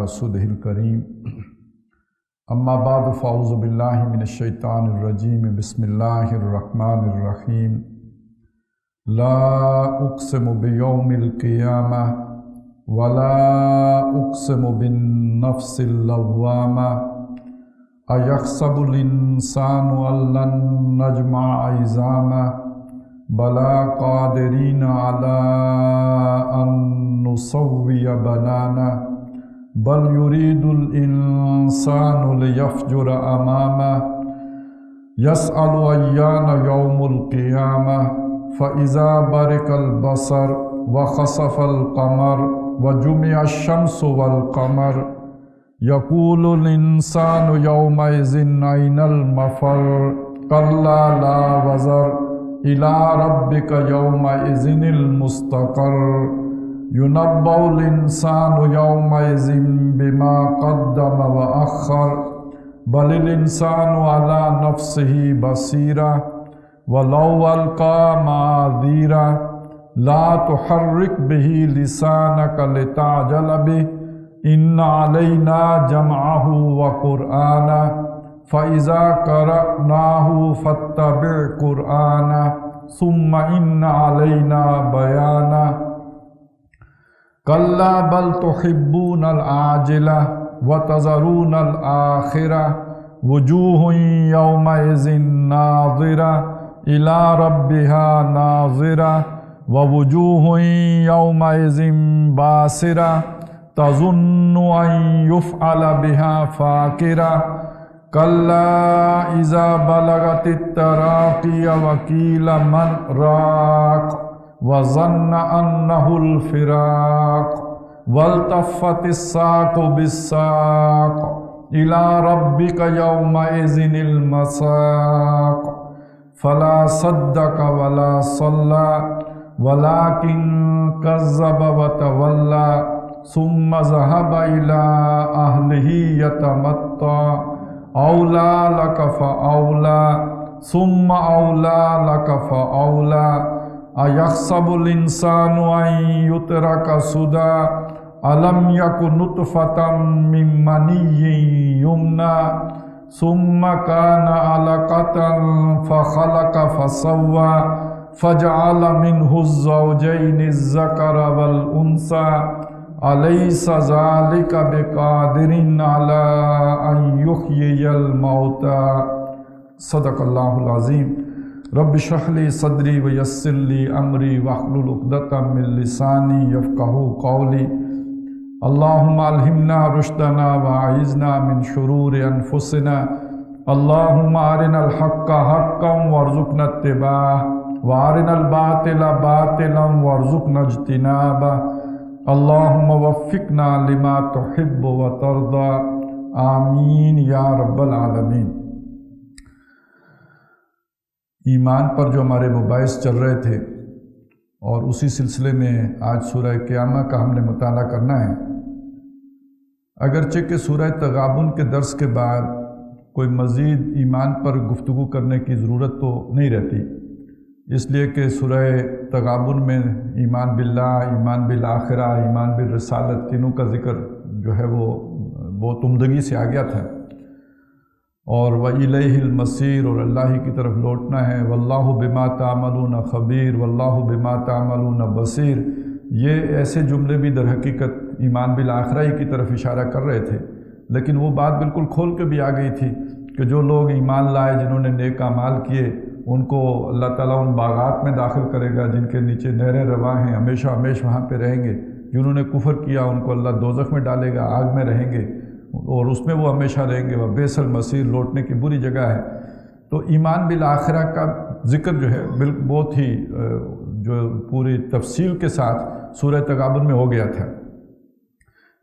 رسوله الكريم اما بعد فاعوذ باللہ من الشیطان الرجیم بسم اللہ الرحمن الرحیم لا اقسم بیوم القیامہ ولا اقسم بالنفس اللوامہ ایحسب الانسان ان لن نجمع عظامہ بلا قادرین علی ان نسوی بنانہ بل یرید الانسان لیفجر امامہ یسأل ایان یوم القیامہ فاذا برق البصر وخسف القمر وجمع الشمس والقمر یقول الانسان یومئذ این المفر کلا لا وزر الی ربک یومئذ المستقر ينبأ الإنسان يومئذ بما قدم وأخر بل الإنسان على نفسه بصيرة ولو ألقى معاذيرة لا تحرك به لسانك لتعجل به إن علينا جمعه وقرآنه فإذا قرأناه فاتبع قرآنه ثم إن علينا بيانه کلا بل تحبون العاجلہ وتذرون الآخرہ وجوہ یومئذ ناظرہ الی ربها ناظرہ ووجوہ یومئذ باسرہ تظن ان یفعل بها فاقرہ کلا اذا بلغت التراقی وقیل من راق وظن أنه الفراق والتفت الساق بالساق إلى ربك يومئذ المساق فلا صدق ولا صلى ولكن كذب وتولى ثم ذهب إلى أهله يتمطى أولى لك فأولى ثم أولى لك فأولى ایحسب الانسان ان یترک سدی الم یک نطفة من منی یمنی ثم کان علقة فخلق فسوی فجعل منه الزوجین الذکر والانثی الیس ذلک بقادر علی ان یحیی الموتی صدق اللہ العظیم رب اشرح لی صدری ویسر لی امری واحلل عقدۃ من لسانی یفقہوا قولی اللہم الہمنا رشدنا واعذنا من شرور انفسنا اللہم ارنا الحق حقا وارزقنا اتباعہ وارنا الباطل باطلا وارزقنا اجتنابہ اللہم وفقنا لما تحب وترضى آمین یا رب العالمین۔ ایمان پر جو ہمارے مباحث چل رہے تھے اور اسی سلسلے میں آج سورہ قیامہ کا ہم نے مطالعہ کرنا ہے۔ اگرچہ کہ سورہ تغابن کے درس کے بعد کوئی مزید ایمان پر گفتگو کرنے کی ضرورت تو نہیں رہتی، اس لیے کہ سورہ تغابن میں ایمان باللہ، ایمان بالآخرہ، ایمان بالرسالت تینوں کا ذکر جو ہے وہ بہت عمدگی سے آ گیا تھا، اور وَإِلَيْهِ الْمَصِيرُ اور اللہ ہی کی طرف لوٹنا ہے، وَاللَّهُ بِمَا تَعْمَلُونَ خَبِيرٌ وَاللَّهُ بِمَا تَعْمَلُونَ بَصِيرٌ۔ یہ ایسے جملے بھی در حقیقت ایمان بالآخرہ ہی کی طرف اشارہ کر رہے تھے، لیکن وہ بات بالکل کھول کے بھی آ گئی تھی کہ جو لوگ ایمان لائے، جنہوں نے نیک اعمال کیے، ان کو اللہ تعالیٰ ان باغات میں داخل کرے گا جن کے نیچے نہریں رواں ہیں، ہمیشہ ہمیشہ وہاں پہ رہیں گے۔ جنہوں نے کفر کیا ان کو اللہ دوزخ میں ڈالے گا، آگ میں رہیں گے اور اس میں وہ ہمیشہ رہیں گے، وہ بئس المصیر، لوٹنے کی بری جگہ ہے۔ تو ایمان بالآخرہ کا ذکر جو ہے بہت ہی جو پوری تفصیل کے ساتھ سورہ تغابن میں ہو گیا تھا،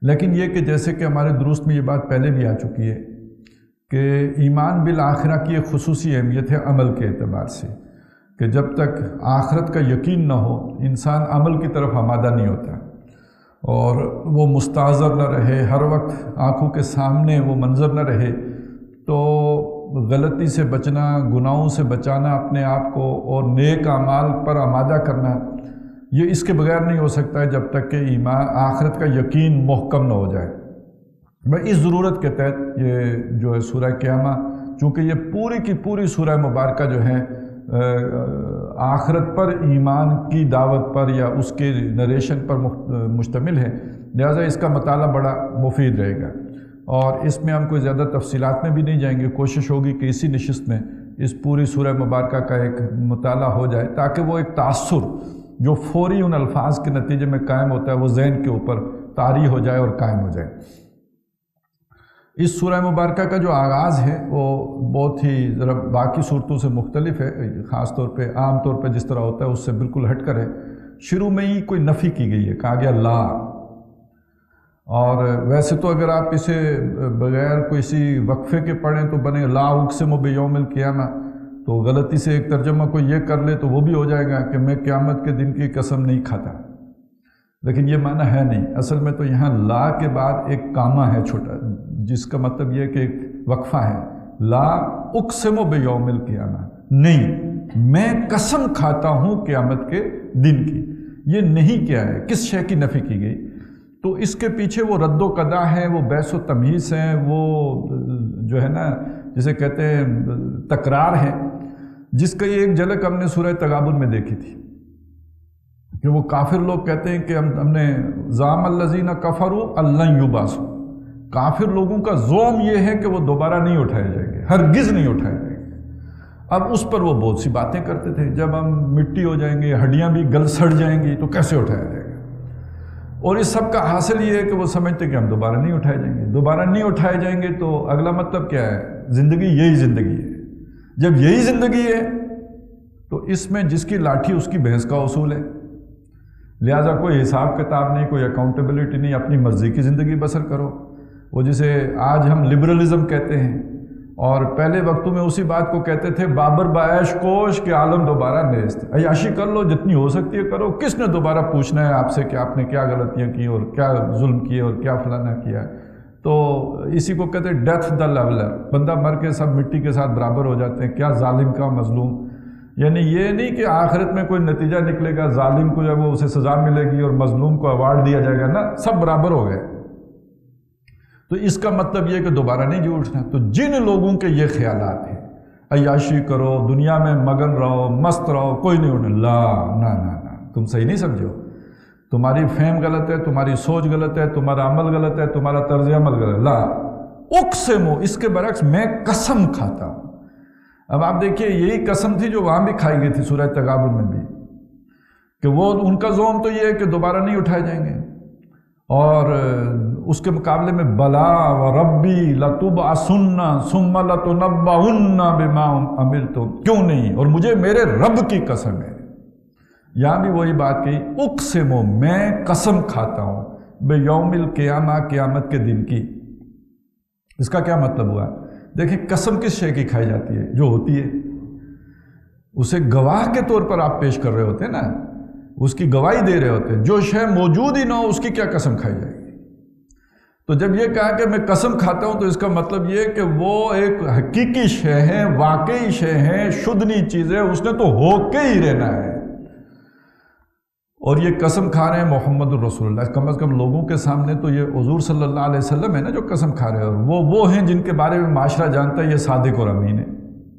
لیکن یہ کہ جیسے کہ ہمارے درست میں یہ بات پہلے بھی آ چکی ہے کہ ایمان بالآخرہ کی ایک خصوصی اہمیت ہے عمل کے اعتبار سے، کہ جب تک آخرت کا یقین نہ ہو انسان عمل کی طرف آمادہ نہیں ہوتا، اور وہ مستحضر نہ رہے، ہر وقت آنکھوں کے سامنے وہ منظر نہ رہے، تو غلطی سے بچنا، گناہوں سے بچانا اپنے آپ کو اور نیک اعمال پر آمادہ کرنا، یہ اس کے بغیر نہیں ہو سکتا ہے جب تک کہ ایمان آخرت کا یقین محکم نہ ہو جائے۔ میں اس ضرورت کے تحت یہ جو ہے سورہ قیامہ، چونکہ یہ پوری کی پوری سورہ مبارکہ جو ہے آخرت پر، ایمان کی دعوت پر یا اس کے نریشن پر مشتمل ہے، لہٰذا اس کا مطالعہ بڑا مفید رہے گا، اور اس میں ہم کوئی زیادہ تفصیلات میں بھی نہیں جائیں گے۔ کوشش ہوگی کہ اسی نشست میں اس پوری سورہ مبارکہ کا ایک مطالعہ ہو جائے، تاکہ وہ ایک تاثر جو فوری ان الفاظ کے نتیجے میں قائم ہوتا ہے وہ ذہن کے اوپر طاری ہو جائے اور قائم ہو جائے۔ اس سورہ مبارکہ کا جو آغاز ہے وہ بہت ہی ذرا باقی صورتوں سے مختلف ہے، خاص طور پہ عام طور پہ جس طرح ہوتا ہے اس سے بالکل ہٹ کر ہے۔ شروع میں ہی کوئی نفی کی گئی ہے، کہا گیا لا، اور ویسے تو اگر آپ اسے بغیر کسی وقفے کے پڑھیں تو بنے لا اقسم بیوم القیامہ، تو غلطی سے ایک ترجمہ کوئی یہ کر لے تو وہ بھی ہو جائے گا کہ میں قیامت کے دن کی قسم نہیں کھاتا، لیکن یہ معنی ہے نہیں۔ اصل میں تو یہاں لا کے بعد ایک کامہ ہے چھوٹا، جس کا مطلب یہ کہ ایک وقفہ ہے۔ لا اقسم بیوم القیامہ، نہیں میں قسم کھاتا ہوں قیامت کے دن کی۔ یہ نہیں کیا ہے، کس شے کی نفی کی گئی؟ تو اس کے پیچھے وہ رد و قضا ہے، وہ بحث و تمیز ہے، وہ جو ہے نا جسے کہتے ہیں تکرار ہے، جس کا یہ ایک جھلک ہم نے سورہ تغابن میں دیکھی تھی کہ وہ کافر لوگ کہتے ہیں کہ ہم نے زعم الذین کفروا ان لن یبعثوا، کافر لوگوں کا زوم یہ ہے کہ وہ دوبارہ نہیں اٹھائے جائیں گے، ہرگز نہیں اٹھائے جائیں گے۔ اب اس پر وہ بہت سی باتیں کرتے تھے، جب ہم مٹی ہو جائیں گے، ہڈیاں بھی گل سڑ جائیں گی تو کیسے اٹھایا جائے گا؟ اور اس سب کا حاصل یہ ہے کہ وہ سمجھتے کہ ہم دوبارہ نہیں اٹھائے جائیں گے۔ دوبارہ نہیں اٹھائے جائیں گے تو اگلا مطلب کیا ہے؟ زندگی یہی زندگی ہے۔ جب یہی زندگی ہے تو اس میں جس کی لاٹھی اس کی بھینس کا اصول ہے، لہٰذا کوئی حساب کتاب نہیں، کوئی اکاؤنٹیبلٹی نہیں، اپنی مرضی کی زندگی بسر کرو۔ وہ جسے آج ہم لبرلزم کہتے ہیں، اور پہلے وقتوں میں اسی بات کو کہتے تھے بابر بعیش کوش کہ عالم دوبارہ نیست، عیاشی کر لو جتنی ہو سکتی ہے کرو، کس نے دوبارہ پوچھنا ہے آپ سے کہ آپ نے کیا غلطیاں کی اور کیا ظلم کیے اور کیا فلانا کیا۔ تو اسی کو کہتے ہیں ڈیتھ دا لیولر، بندہ مر کے سب مٹی کے ساتھ برابر ہو جاتے ہیں، کیا ظالم کا مظلوم، یعنی یہ نہیں کہ آخرت میں کوئی نتیجہ نکلے گا، ظالم کو جب وہ اسے سزا ملے گی اور مظلوم کو ایوارڈ دیا جائے گا، نا سب برابر ہو گئے۔ تو اس کا مطلب یہ کہ دوبارہ نہیں جو اٹھنا۔ تو جن لوگوں کے یہ خیالات ہیں، عیاشی کرو، دنیا میں مگن رہو، مست رہو، کوئی نہیں اٹھنا، لا نا تم صحیح نہیں سمجھو، تمہاری فہم غلط ہے، تمہاری سوچ غلط ہے، تمہارا عمل غلط ہے، تمہارا طرز عمل غلط ہے۔ لا اقسمو، اس کے برعکس میں قسم کھاتا ہوں۔ اب آپ دیکھیے یہی قسم تھی جو وہاں بھی کھائی گئی تھی سورہ تغابن میں بھی، کہ وہ ان کا زوم تو یہ ہے کہ دوبارہ نہیں اٹھائے جائیں گے، اور اس کے مقابلے میں بلا وربی لتبعثن ثم لتنبؤن بما عملتم، کیوں نہیں، اور مجھے میرے رب کی قسم ہے۔ یہاں بھی وہی بات کہی، اقسم، میں قسم کھاتا ہوں بیوم القیامہ، قیامت کے دن کی۔ اس کا کیا مطلب ہوا؟ دیکھیں قسم کس شے کی کھائی جاتی ہے؟ جو ہوتی ہے، اسے گواہ کے طور پر آپ پیش کر رہے ہوتے ہیں نا، اس کی گواہی دے رہے ہوتے ہیں۔ جو شے موجود ہی نہ ہو اس کی کیا قسم کھائی جائے گی؟ تو جب یہ کہا کہ میں قسم کھاتا ہوں تو اس کا مطلب یہ کہ وہ ایک حقیقی شے ہے، واقعی شے ہے، شدنی چیز ہے، اس نے تو ہو کے ہی رہنا ہے۔ اور یہ قسم کھا رہے ہیں محمد الرسول اللہ، کم از کم لوگوں کے سامنے تو یہ حضور صلی اللہ علیہ وسلم ہے نا جو قسم کھا رہے ہیں، اور وہ ہیں جن کے بارے میں معاشرہ جانتا ہے یہ صادق اور امین ہے،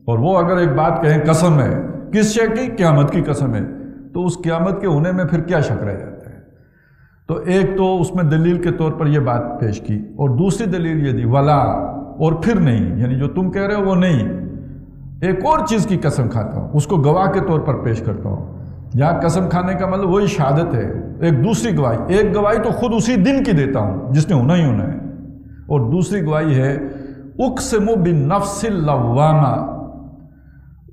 اور وہ اگر ایک بات کہیں قسم ہے، کس شے کی؟ قیامت کی قسم ہے، تو اس قیامت کے ہونے میں پھر کیا شک رہ جاتا ہے؟ تو ایک تو اس میں دلیل کے طور پر یہ بات پیش کی، اور دوسری دلیل یہ دی ولا، اور پھر نہیں، یعنی جو تم کہہ رہے ہو وہ نہیں، ایک اور چیز کی قسم کھاتا ہوں، اس کو گواہ کے طور پر پیش کرتا ہوں۔ یہاں قسم کھانے کا مطلب وہی شہادت ہے، ایک دوسری گواہی، ایک گواہی تو خود اسی دن کی دیتا ہوں جس نے ہونا ہی ہونا ہے، اور دوسری گواہی ہے اقسم بالنفس اللوامہ،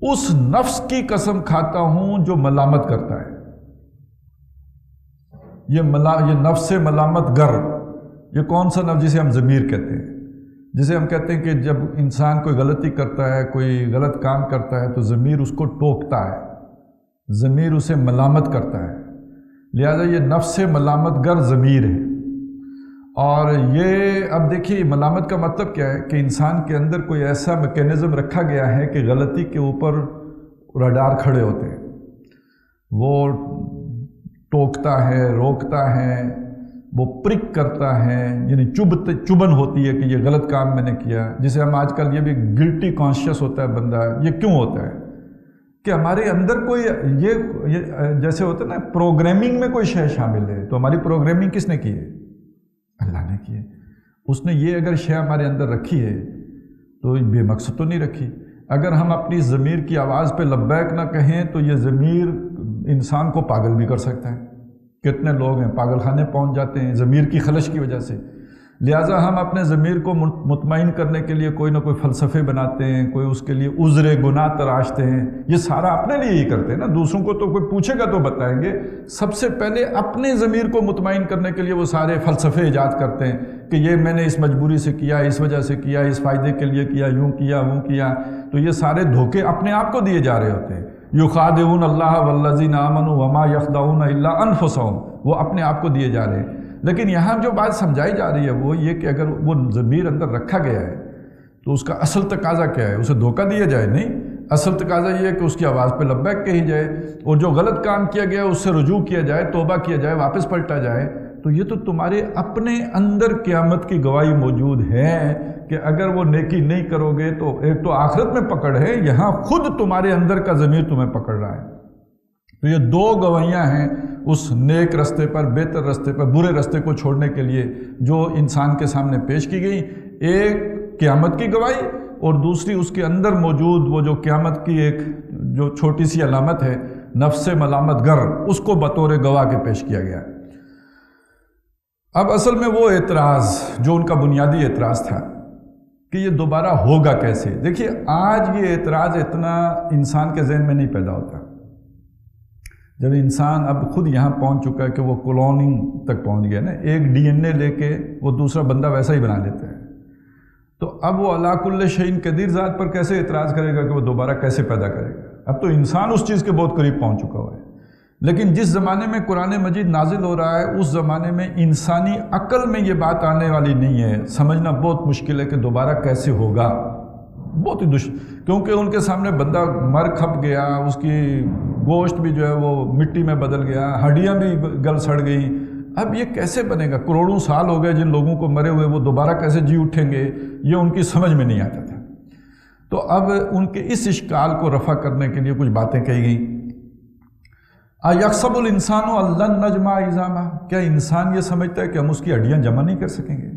اس نفس کی قسم کھاتا ہوں جو ملامت کرتا ہے۔ یہ نفس ملامت گر، یہ کون سا نفس؟ جسے ہم ضمیر کہتے ہیں، جسے ہم کہتے ہیں کہ جب انسان کوئی غلطی کرتا ہے، کوئی غلط کام کرتا ہے تو ضمیر اس کو ٹوکتا ہے، ضمیر اسے ملامت کرتا ہے، لہذا یہ نفس ملامت گر ضمیر ہے۔ اور یہ اب دیکھیے ملامت کا مطلب کیا ہے کہ انسان کے اندر کوئی ایسا میکینزم رکھا گیا ہے کہ غلطی کے اوپر رڈار کھڑے ہوتے ہیں، وہ ٹوکتا ہے، روکتا ہے، وہ پرک کرتا ہے، یعنی چبن ہوتی ہے کہ یہ غلط کام میں نے کیا، جسے ہم آج کل یہ بھی گلٹی کانشیس ہوتا ہے بندہ. یہ کیوں ہوتا ہے کہ ہمارے اندر کوئی یہ جیسے ہوتا ہے نا پروگرامنگ میں کوئی شے شامل ہے. تو ہماری پروگرامنگ کس نے کی ہے؟ اللہ نے کی ہے. اس نے یہ اگر شے ہمارے اندر رکھی ہے تو بے مقصد تو نہیں رکھی. اگر ہم اپنی ضمیر کی آواز پہ لبیک نہ کہیں تو یہ ضمیر انسان کو پاگل بھی کر سکتا ہے. کتنے لوگ ہیں پاگل خانے پہنچ جاتے ہیں ضمیر کی خلش کی وجہ سے. لہٰذا ہم اپنے ضمیر کو مطمئن کرنے کے لیے کوئی نہ کوئی فلسفے بناتے ہیں، کوئی اس کے لیے عذر گناہ تراشتے ہیں. یہ سارا اپنے لیے ہی کرتے ہیں نا، دوسروں کو تو کوئی پوچھے گا تو بتائیں گے. سب سے پہلے اپنے ضمیر کو مطمئن کرنے کے لیے وہ سارے فلسفے ایجاد کرتے ہیں کہ یہ میں نے اس مجبوری سے کیا، اس وجہ سے کیا، اس فائدے کے لیے کیا، یوں کیا وہ کیا. تو یہ سارے دھوکے اپنے آپ کو دیے جا رہے ہوتے ہیں. یخادعون اللہ والذین آمنوا وما یخدعون الا انفسهم، وہ اپنے آپ کو دیے جا رہے ہیں. لیکن یہاں جو بات سمجھائی جا رہی ہے وہ یہ کہ اگر وہ ضمیر اندر رکھا گیا ہے تو اس کا اصل تقاضا کیا ہے؟ اسے دھوکہ دیا جائے؟ نہیں. اصل تقاضا یہ ہے کہ اس کی آواز پہ لبیک کہی جائے، اور جو غلط کام کیا گیا اس سے رجوع کیا جائے، توبہ کیا جائے، واپس پلٹا جائے. تو یہ تو تمہارے اپنے اندر قیامت کی گواہی موجود ہے کہ اگر وہ نیکی نہیں کرو گے تو ایک تو آخرت میں پکڑ ہے، یہاں خود تمہارے اندر کا ضمیر تمہیں پکڑ رہا ہے. تو یہ دو گواہیاں ہیں اس نیک رستے پر، بہتر رستے پر، برے رستے کو چھوڑنے کے لیے جو انسان کے سامنے پیش کی گئی. ایک قیامت کی گواہی، اور دوسری اس کے اندر موجود وہ جو قیامت کی ایک جو چھوٹی سی علامت ہے نفس ملامت گر، اس کو بطور گواہ کے پیش کیا گیا. اب اصل میں وہ اعتراض جو ان کا بنیادی اعتراض تھا کہ یہ دوبارہ ہوگا کیسے. دیکھیے آج یہ اعتراض اتنا انسان کے ذہن میں نہیں پیدا ہوتا. جب انسان اب خود یہاں پہنچ چکا ہے کہ وہ کلوننگ تک پہنچ گیا نا، ایک ڈی این اے لے کے وہ دوسرا بندہ ویسا ہی بنا لیتا ہے. تو اب وہ علی کل شیء قدیر ذات پر کیسے اعتراض کرے گا کہ وہ دوبارہ کیسے پیدا کرے گا؟ اب تو انسان اس چیز کے بہت قریب پہنچ چکا ہوا ہے. لیکن جس زمانے میں قرآن مجید نازل ہو رہا ہے اس زمانے میں انسانی عقل میں یہ بات آنے والی نہیں ہے. سمجھنا بہت مشکل ہے کہ دوبارہ کیسے ہوگا، بہت ہی کیونکہ ان کے سامنے بندہ مر کھپ گیا، اس کی گوشت بھی جو ہے وہ مٹی میں بدل گیا، ہڈیاں بھی گل سڑ گئیں. اب یہ کیسے بنے گا؟ کروڑوں سال ہو گئے جن لوگوں کو مرے ہوئے، وہ دوبارہ کیسے جی اٹھیں گے؟ یہ ان کی سمجھ میں نہیں آتا تھا. تو اب ان کے اس اشکال کو رفع کرنے کے لیے کچھ باتیں کہی گئیں. یحسب الانسان ان لن نجمع عظامہ، کیا انسان یہ سمجھتا ہے کہ ہم اس کی ہڈیاں جمع نہیں کر سکیں گے؟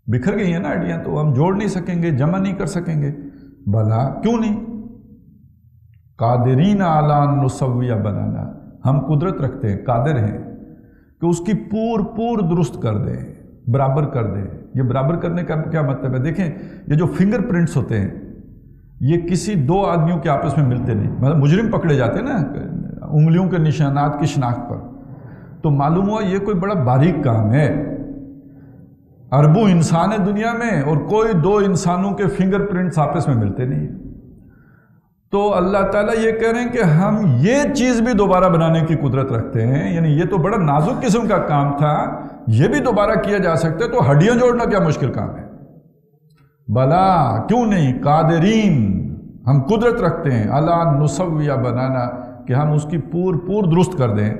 بکھر گئی ہیں نا ہڈیاں، تو ہم جوڑ نہیں سکیں گے، جمع نہیں کر سکیں گے. بلا کیوں نہیں، قادرین علی ان نسوی بنانا، ہم قدرت رکھتے ہیں، قادر ہیں کہ اس کی پور درست کر دیں، برابر کر دیں. یہ برابر کرنے کا کیا مطلب ہے؟ دیکھیں یہ جو فنگر پرنٹس ہوتے ہیں یہ کسی دو آدمیوں کے آپس میں ملتے نہیں. مطلب مجرم پکڑے جاتے ہیں نا انگلیوں کے نشانات کی شناخت پر، تو معلوم ہوا یہ کوئی بڑا باریک کام ہے. اربوں انسان ہے دنیا میں اور کوئی دو انسانوں کے فنگر پرنٹس آپس میں ملتے نہیں. تو اللہ تعالیٰ یہ کہہ رہے ہیں کہ ہم یہ چیز بھی دوبارہ بنانے کی قدرت رکھتے ہیں. یعنی یہ تو بڑا نازک قسم کا کام تھا، یہ بھی دوبارہ کیا جا سکتا ہے. تو ہڈیاں جوڑنا کیا مشکل کام ہے؟ بلا کیوں نہیں، قادرین، ہم قدرت رکھتے ہیں، الا نسویہ بنانا، کہ ہم اس کی پور درست کر دیں.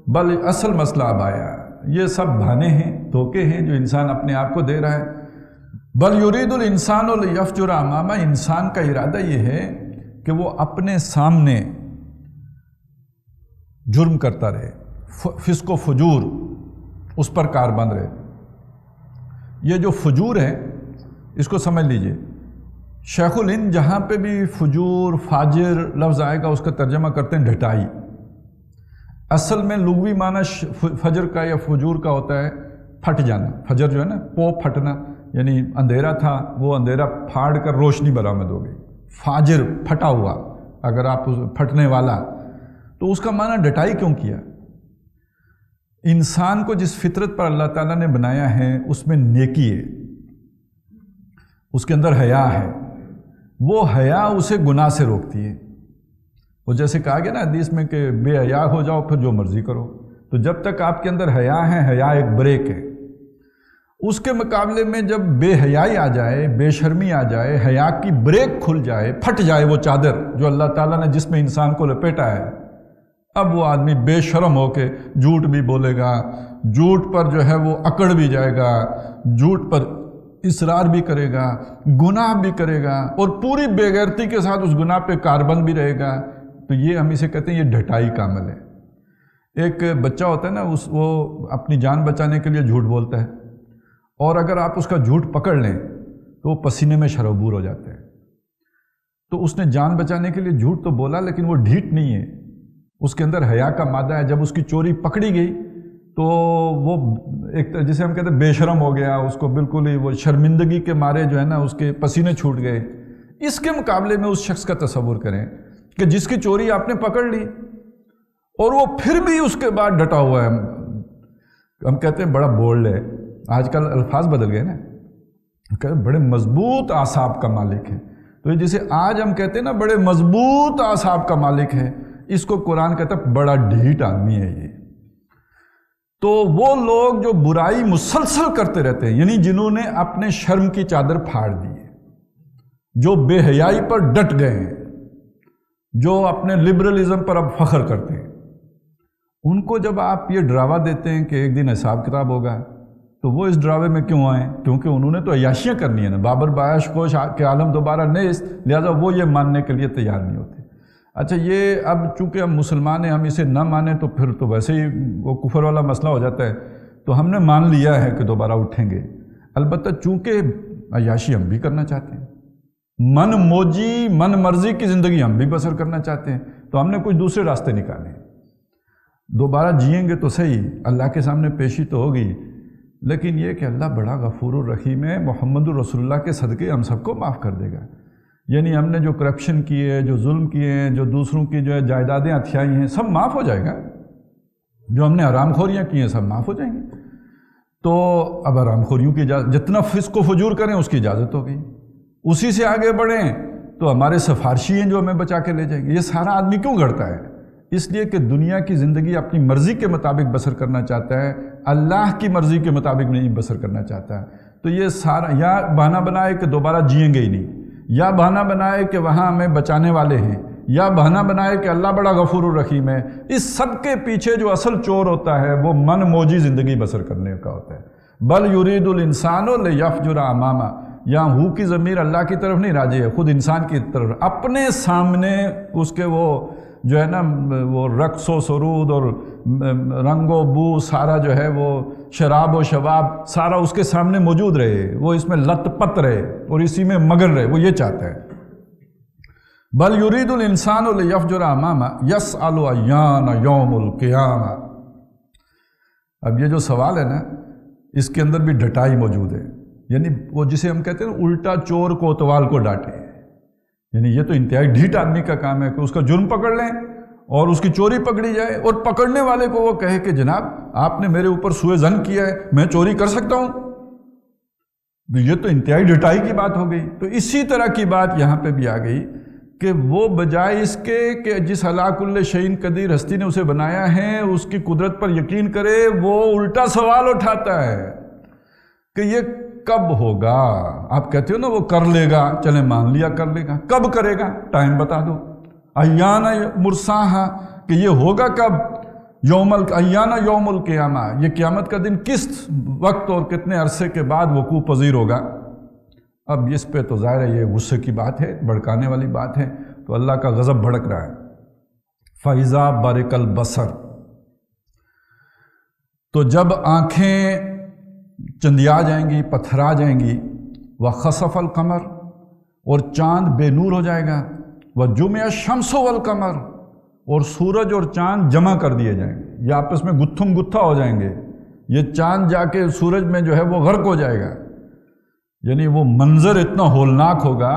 بل اصل مسئلہ اب آیا، یہ سب بہانے ہیں، دھوکے ہیں جو انسان اپنے آپ کو دے رہا ہے. بل یرید الانسان لیفجر امامہ، انسان کا ارادہ یہ ہے کہ وہ اپنے سامنے جرم کرتا رہے، فسق و فجور اس پر کاربند رہے. یہ جو فجور ہے اس کو سمجھ لیجئے. شیخ الہند جہاں پہ بھی فجور فاجر لفظ آئے گا اس کا ترجمہ کرتے ہیں ڈھٹائی. اصل میں لغوی معنی فجر کا یا فجور کا ہوتا ہے پھٹ جانا. فجر جو ہے نا پھٹنا، یعنی اندھیرا تھا وہ اندھیرا پھاڑ کر روشنی برآمد ہو گئی. فاجر پھٹا ہوا، اگر آپ پھٹنے والا، تو اس کا معنی ڈٹائی کیوں کیا؟ انسان کو جس فطرت پر اللہ تعالیٰ نے بنایا ہے اس میں نیکی ہے، اس کے اندر حیا ہے. وہ حیا اسے گناہ سے روکتی ہے. وہ جیسے کہا گیا نا حدیث میں کہ بے حیا ہو جاؤ پھر جو مرضی کرو. تو جب تک آپ کے اندر حیا ہے، حیا ایک بریک ہے. اس کے مقابلے میں جب بے حیائی آ جائے، بے شرمی آ جائے، حیا کی بریک کھل جائے، پھٹ جائے وہ چادر جو اللہ تعالیٰ نے جس میں انسان کو لپیٹا ہے، اب وہ آدمی بے شرم ہو کے جھوٹ بھی بولے گا، جھوٹ پر جو ہے وہ اکڑ بھی جائے گا، جھوٹ پر اصرار بھی کرے گا، گناہ بھی کرے گا، اور پوری بے غیرتی کے ساتھ اس گناہ پہ کاربند بھی رہے گا۔ تو یہ ہم اسے کہتے ہیں یہ ڈھٹائی کا عمل ہے۔ ایک بچہ ہوتا ہے نا، وہ اپنی جان بچانے کے لیے جھوٹ بولتا ہے، اور اگر آپ اس کا جھوٹ پکڑ لیں تو وہ پسینے میں شرابور ہو جاتے ہیں۔ تو اس نے جان بچانے کے لیے جھوٹ تو بولا، لیکن وہ ڈھیٹ نہیں ہے، اس کے اندر حیا کا مادہ ہے۔ جب اس کی چوری پکڑی گئی تو وہ ایک جسے ہم کہتے ہیں بے شرم ہو گیا، اس کو بالکل ہی وہ شرمندگی کے مارے جو ہے نا اس کے پسینے چھوٹ گئے۔ اس کے مقابلے میں اس شخص کا تصور کریں کہ جس کی چوری آپ نے پکڑ لی اور وہ پھر بھی اس کے بعد ڈٹا ہوا ہے۔ ہم کہتے ہیں بڑا بولڈ ہے، آج کل الفاظ بدل گئے نا، کہتے ہیں بڑے مضبوط اعصاب کا مالک ہے۔ تو جسے آج ہم کہتے ہیں نا بڑے مضبوط اعصاب کا مالک ہے، اس کو قرآن کہتا ہے بڑا ڈھیٹ آدمی ہے یہ۔ تو وہ لوگ جو برائی مسلسل کرتے رہتے ہیں، یعنی جنہوں نے اپنے شرم کی چادر پھاڑ دی ہے، جو بے حیائی پر ڈٹ گئے ہیں، جو اپنے لبرلزم پر اب فخر کرتے ہیں، ان کو جب آپ یہ ڈراوا دیتے ہیں کہ ایک دن حساب کتاب ہوگا، تو وہ اس ڈراوے میں کیوں آئیں؟ کیونکہ انہوں نے تو عیاشیاں کرنی ہے نا، بابر باعش کوش کے عالم دوبارہ نیست، لہذا وہ یہ ماننے کے لیے تیار نہیں ہوتے۔ اچھا، یہ اب چونکہ ہم مسلمان ہیں، ہم اسے نہ مانیں تو پھر تو ویسے ہی وہ کفر والا مسئلہ ہو جاتا ہے، تو ہم نے مان لیا ہے کہ دوبارہ اٹھیں گے۔ البتہ چونکہ عیاشی ہم بھی کرنا چاہتے ہیں، من موجی من مرضی کی زندگی ہم بھی بسر کرنا چاہتے ہیں، تو ہم نے کچھ دوسرے راستے نکالے۔ دوبارہ جئیں گے تو صحیح، اللہ کے سامنے پیشی تو ہوگی، لیکن یہ کہ اللہ بڑا غفور الرحیم ہے، محمد الرسول اللہ کے صدقے ہم سب کو معاف کر دے گا۔ یعنی ہم نے جو کرپشن کیے، جو ظلم کیے ہیں، جو دوسروں کی جو ہے جائیدادیں ہتھیائی ہیں، سب معاف ہو جائے گا۔ جو ہم نے حرام خوریاں کی ہیں سب معاف ہو جائیں گی۔ تو اب حرام خوریوں کی اجازت، جتنا فسق و فجور کریں اس کی اجازت ہو گئی، اسی سے آگے بڑھیں تو ہمارے سفارشی ہیں جو ہمیں بچا کے لے جائیں گے۔ یہ سارا آدمی کیوں گھڑتا ہے؟ اس لیے کہ دنیا کی زندگی اپنی مرضی کے مطابق بسر کرنا چاہتا ہے، اللہ کی مرضی کے مطابق نہیں بسر کرنا چاہتا ہے۔ تو یہ سارا یا بہانہ بنائے کہ دوبارہ جئیں گے ہی نہیں، یا بہانہ بنائے کہ وہاں ہمیں بچانے والے ہیں، یا بہانہ بنائے کہ اللہ بڑا غفور الرحیم ہے۔ اس سب کے پیچھے جو اصل چور ہوتا ہے وہ من موجی زندگی بسر کرنے کا ہوتا ہے۔ بل یرید الانسان لیفجر امامہ، یہاں ہو کی ضمیر اللہ کی طرف نہیں راجع ہے، خود انسان کی طرف۔ اپنے سامنے اس کے وہ جو ہے نا وہ رقص و سرود اور رنگ و بو سارا جو ہے وہ شراب و شباب سارا اس کے سامنے موجود رہے، وہ اس میں لت پت رہے اور اسی میں مگن رہے، وہ یہ چاہتا ہے۔ بل یرید الانسان لیفجر امامہ یسأل ایان یوم القیامہ۔ اب یہ جو سوال ہے نا، اس کے اندر بھی ڈھٹائی موجود ہے، یعنی وہ جسے ہم کہتے ہیں الٹا چور کو اتوال کو ڈانٹے، یعنی یہ تو انتہائی ڈھیٹ آدمی کا کام ہے کہ اس کا جرم پکڑ لیں اور اس کی چوری پکڑی جائے، اور پکڑنے والے کو وہ کہے کہ جناب آپ نے میرے اوپر سوء ظن کیا ہے، میں چوری کر سکتا ہوں۔ یہ تو انتہائی ڈھٹائی کی بات ہو گئی۔ تو اسی طرح کی بات یہاں پہ بھی آ گئی کہ وہ بجائے اس کے کہ جس اللہ کل شیء قدیر ہستی نے اسے بنایا ہے اس کی قدرت پر یقین کرے، وہ الٹا سوال اٹھاتا ہے کہ یہ کب ہوگا؟ آپ کہتے ہو نا وہ کر لے گا، چلیں مان لیا کر لے گا، کب کرے گا؟ ٹائم بتا دو۔ ایانا مرساہا، کہ یہ ہوگا کب؟ ایانا یوم القیامہ، یہ قیامت کا دن کس وقت اور کتنے عرصے کے بعد وقوع پذیر ہوگا؟ اب اس پہ تو ظاہر ہے یہ غصے کی بات ہے، بھڑکانے والی بات ہے، تو اللہ کا غضب بھڑک رہا ہے۔ فَإِذَا بَرِقَ الْبَصَرُ، تو جب آنکھیں چندیا جائیں گی، پتھرا جائیں گی، وَخَسَفَ الْقَمَرُ، اور چاند بے نور ہو جائے گا، وَجُمِعَ الشَّمْسُ وَالْقَمَرُ، اور سورج اور چاند جمع کر دیے جائیں گے، یہ آپس میں گتھم گتھا ہو جائیں گے، یہ چاند جا کے سورج میں جو ہے وہ غرق ہو جائے گا۔ یعنی وہ منظر اتنا ہولناک ہوگا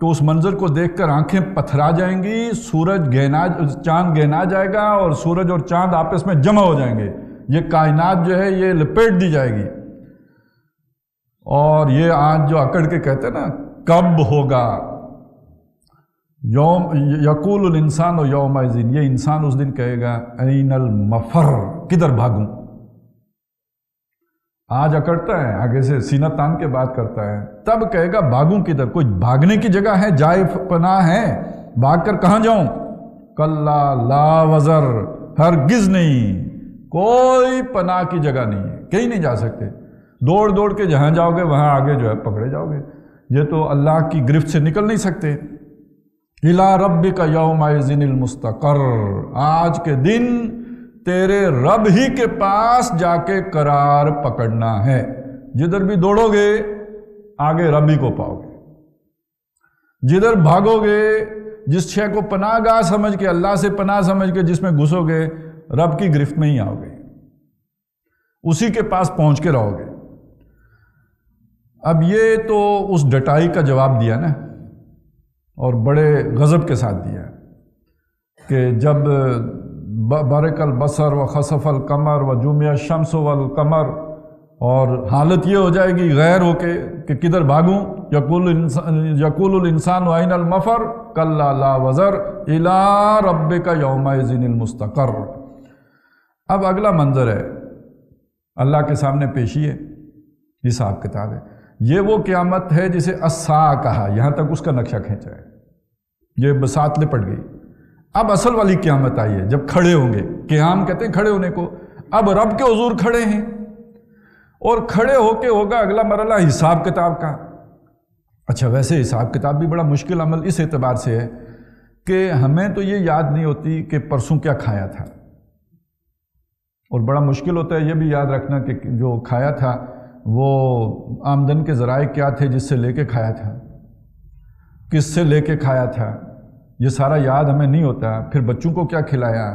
کہ اس منظر کو دیکھ کر آنکھیں پتھرا جائیں گی، چاند گہنا جائے گا اور سورج اور چاند آپس میں جمع ہو جائیں گے، یہ کائنات جو ہے یہ لپیٹ دی جائے گی۔ اور یہ آج جو اکڑ کے کہتے ہیں نا کب ہوگا، یوم یقول الانسان یومئذ، یہ انسان اس دن کہے گا این المفر، کدھر بھاگوں؟ آج اکڑتا ہے، آگے سے سینہ تان کے بات کرتا ہے، تب کہے گا بھاگوں کدھر؟ کوئی بھاگنے کی جگہ ہے، جائے پناہ ہے، بھاگ کر کہاں جاؤں؟ کلا لا وزر، ہرگز نہیں، کوئی پناہ کی جگہ نہیں ہے، کہیں نہیں جا سکتے، دوڑ دوڑ کے جہاں جاؤ گے وہاں آگے جو ہے پکڑے جاؤ گے، یہ تو اللہ کی گرفت سے نکل نہیں سکتے۔ اِلیٰ رَبِّکَ یَوْمَئِذٍ الْمُسْتَقَرُّ، آج کے دن تیرے رب ہی کے پاس جا کے قرار پکڑنا ہے، جدھر بھی دوڑو گے آگے رب ہی کو پاؤ گے، جدھر بھاگو گے جس شے کو پناہ گاہ سمجھ کے، اللہ سے پناہ سمجھ کے جس میں گھسو گے، رب کی گرفت میں ہی آؤ گے، اسی کے پاس پہنچ کے رہو گے۔ اب یہ تو اس ڈٹائی کا جواب دیا نا، اور بڑے غضب کے ساتھ دیا کہ جب برق البصر و خسف القمر و جمع الشمس والقمر، اور حالت یہ ہو جائے گی غیر ہو کے کہ کدھر بھاگوں، یقول الانسان وَأَيْنَ الْمَفَرُّ كَلَّا لَا وَزَرَ إِلَىٰ رَبِّكَ يَوْمَئِذٍ الْمُسْتَقَرُّ۔ اب اگلا منظر ہے، اللہ کے سامنے پیشی ہے، حساب کتاب ہے۔ یہ وہ قیامت ہے جسے الساعہ کہا، یہاں تک اس کا نقشہ کھینچا ہے، یہ بساط لپٹ گئی۔ اب اصل والی قیامت آئی ہے جب کھڑے ہوں گے، قیام کہتے ہیں کھڑے ہونے کو، اب رب کے حضور کھڑے ہیں، اور کھڑے ہو کے ہوگا اگلا مرحلہ حساب کتاب کا۔ اچھا، ویسے حساب کتاب بھی بڑا مشکل عمل اس اعتبار سے ہے کہ ہمیں تو یہ یاد نہیں ہوتی کہ پرسوں کیا کھایا تھا، اور بڑا مشکل ہوتا ہے یہ بھی یاد رکھنا کہ جو کھایا تھا وہ آمدن کے ذرائع کیا تھے جس سے لے کے کھایا تھا، کس سے لے کے کھایا تھا، یہ سارا یاد ہمیں نہیں ہوتا۔ پھر بچوں کو کیا کھلایا،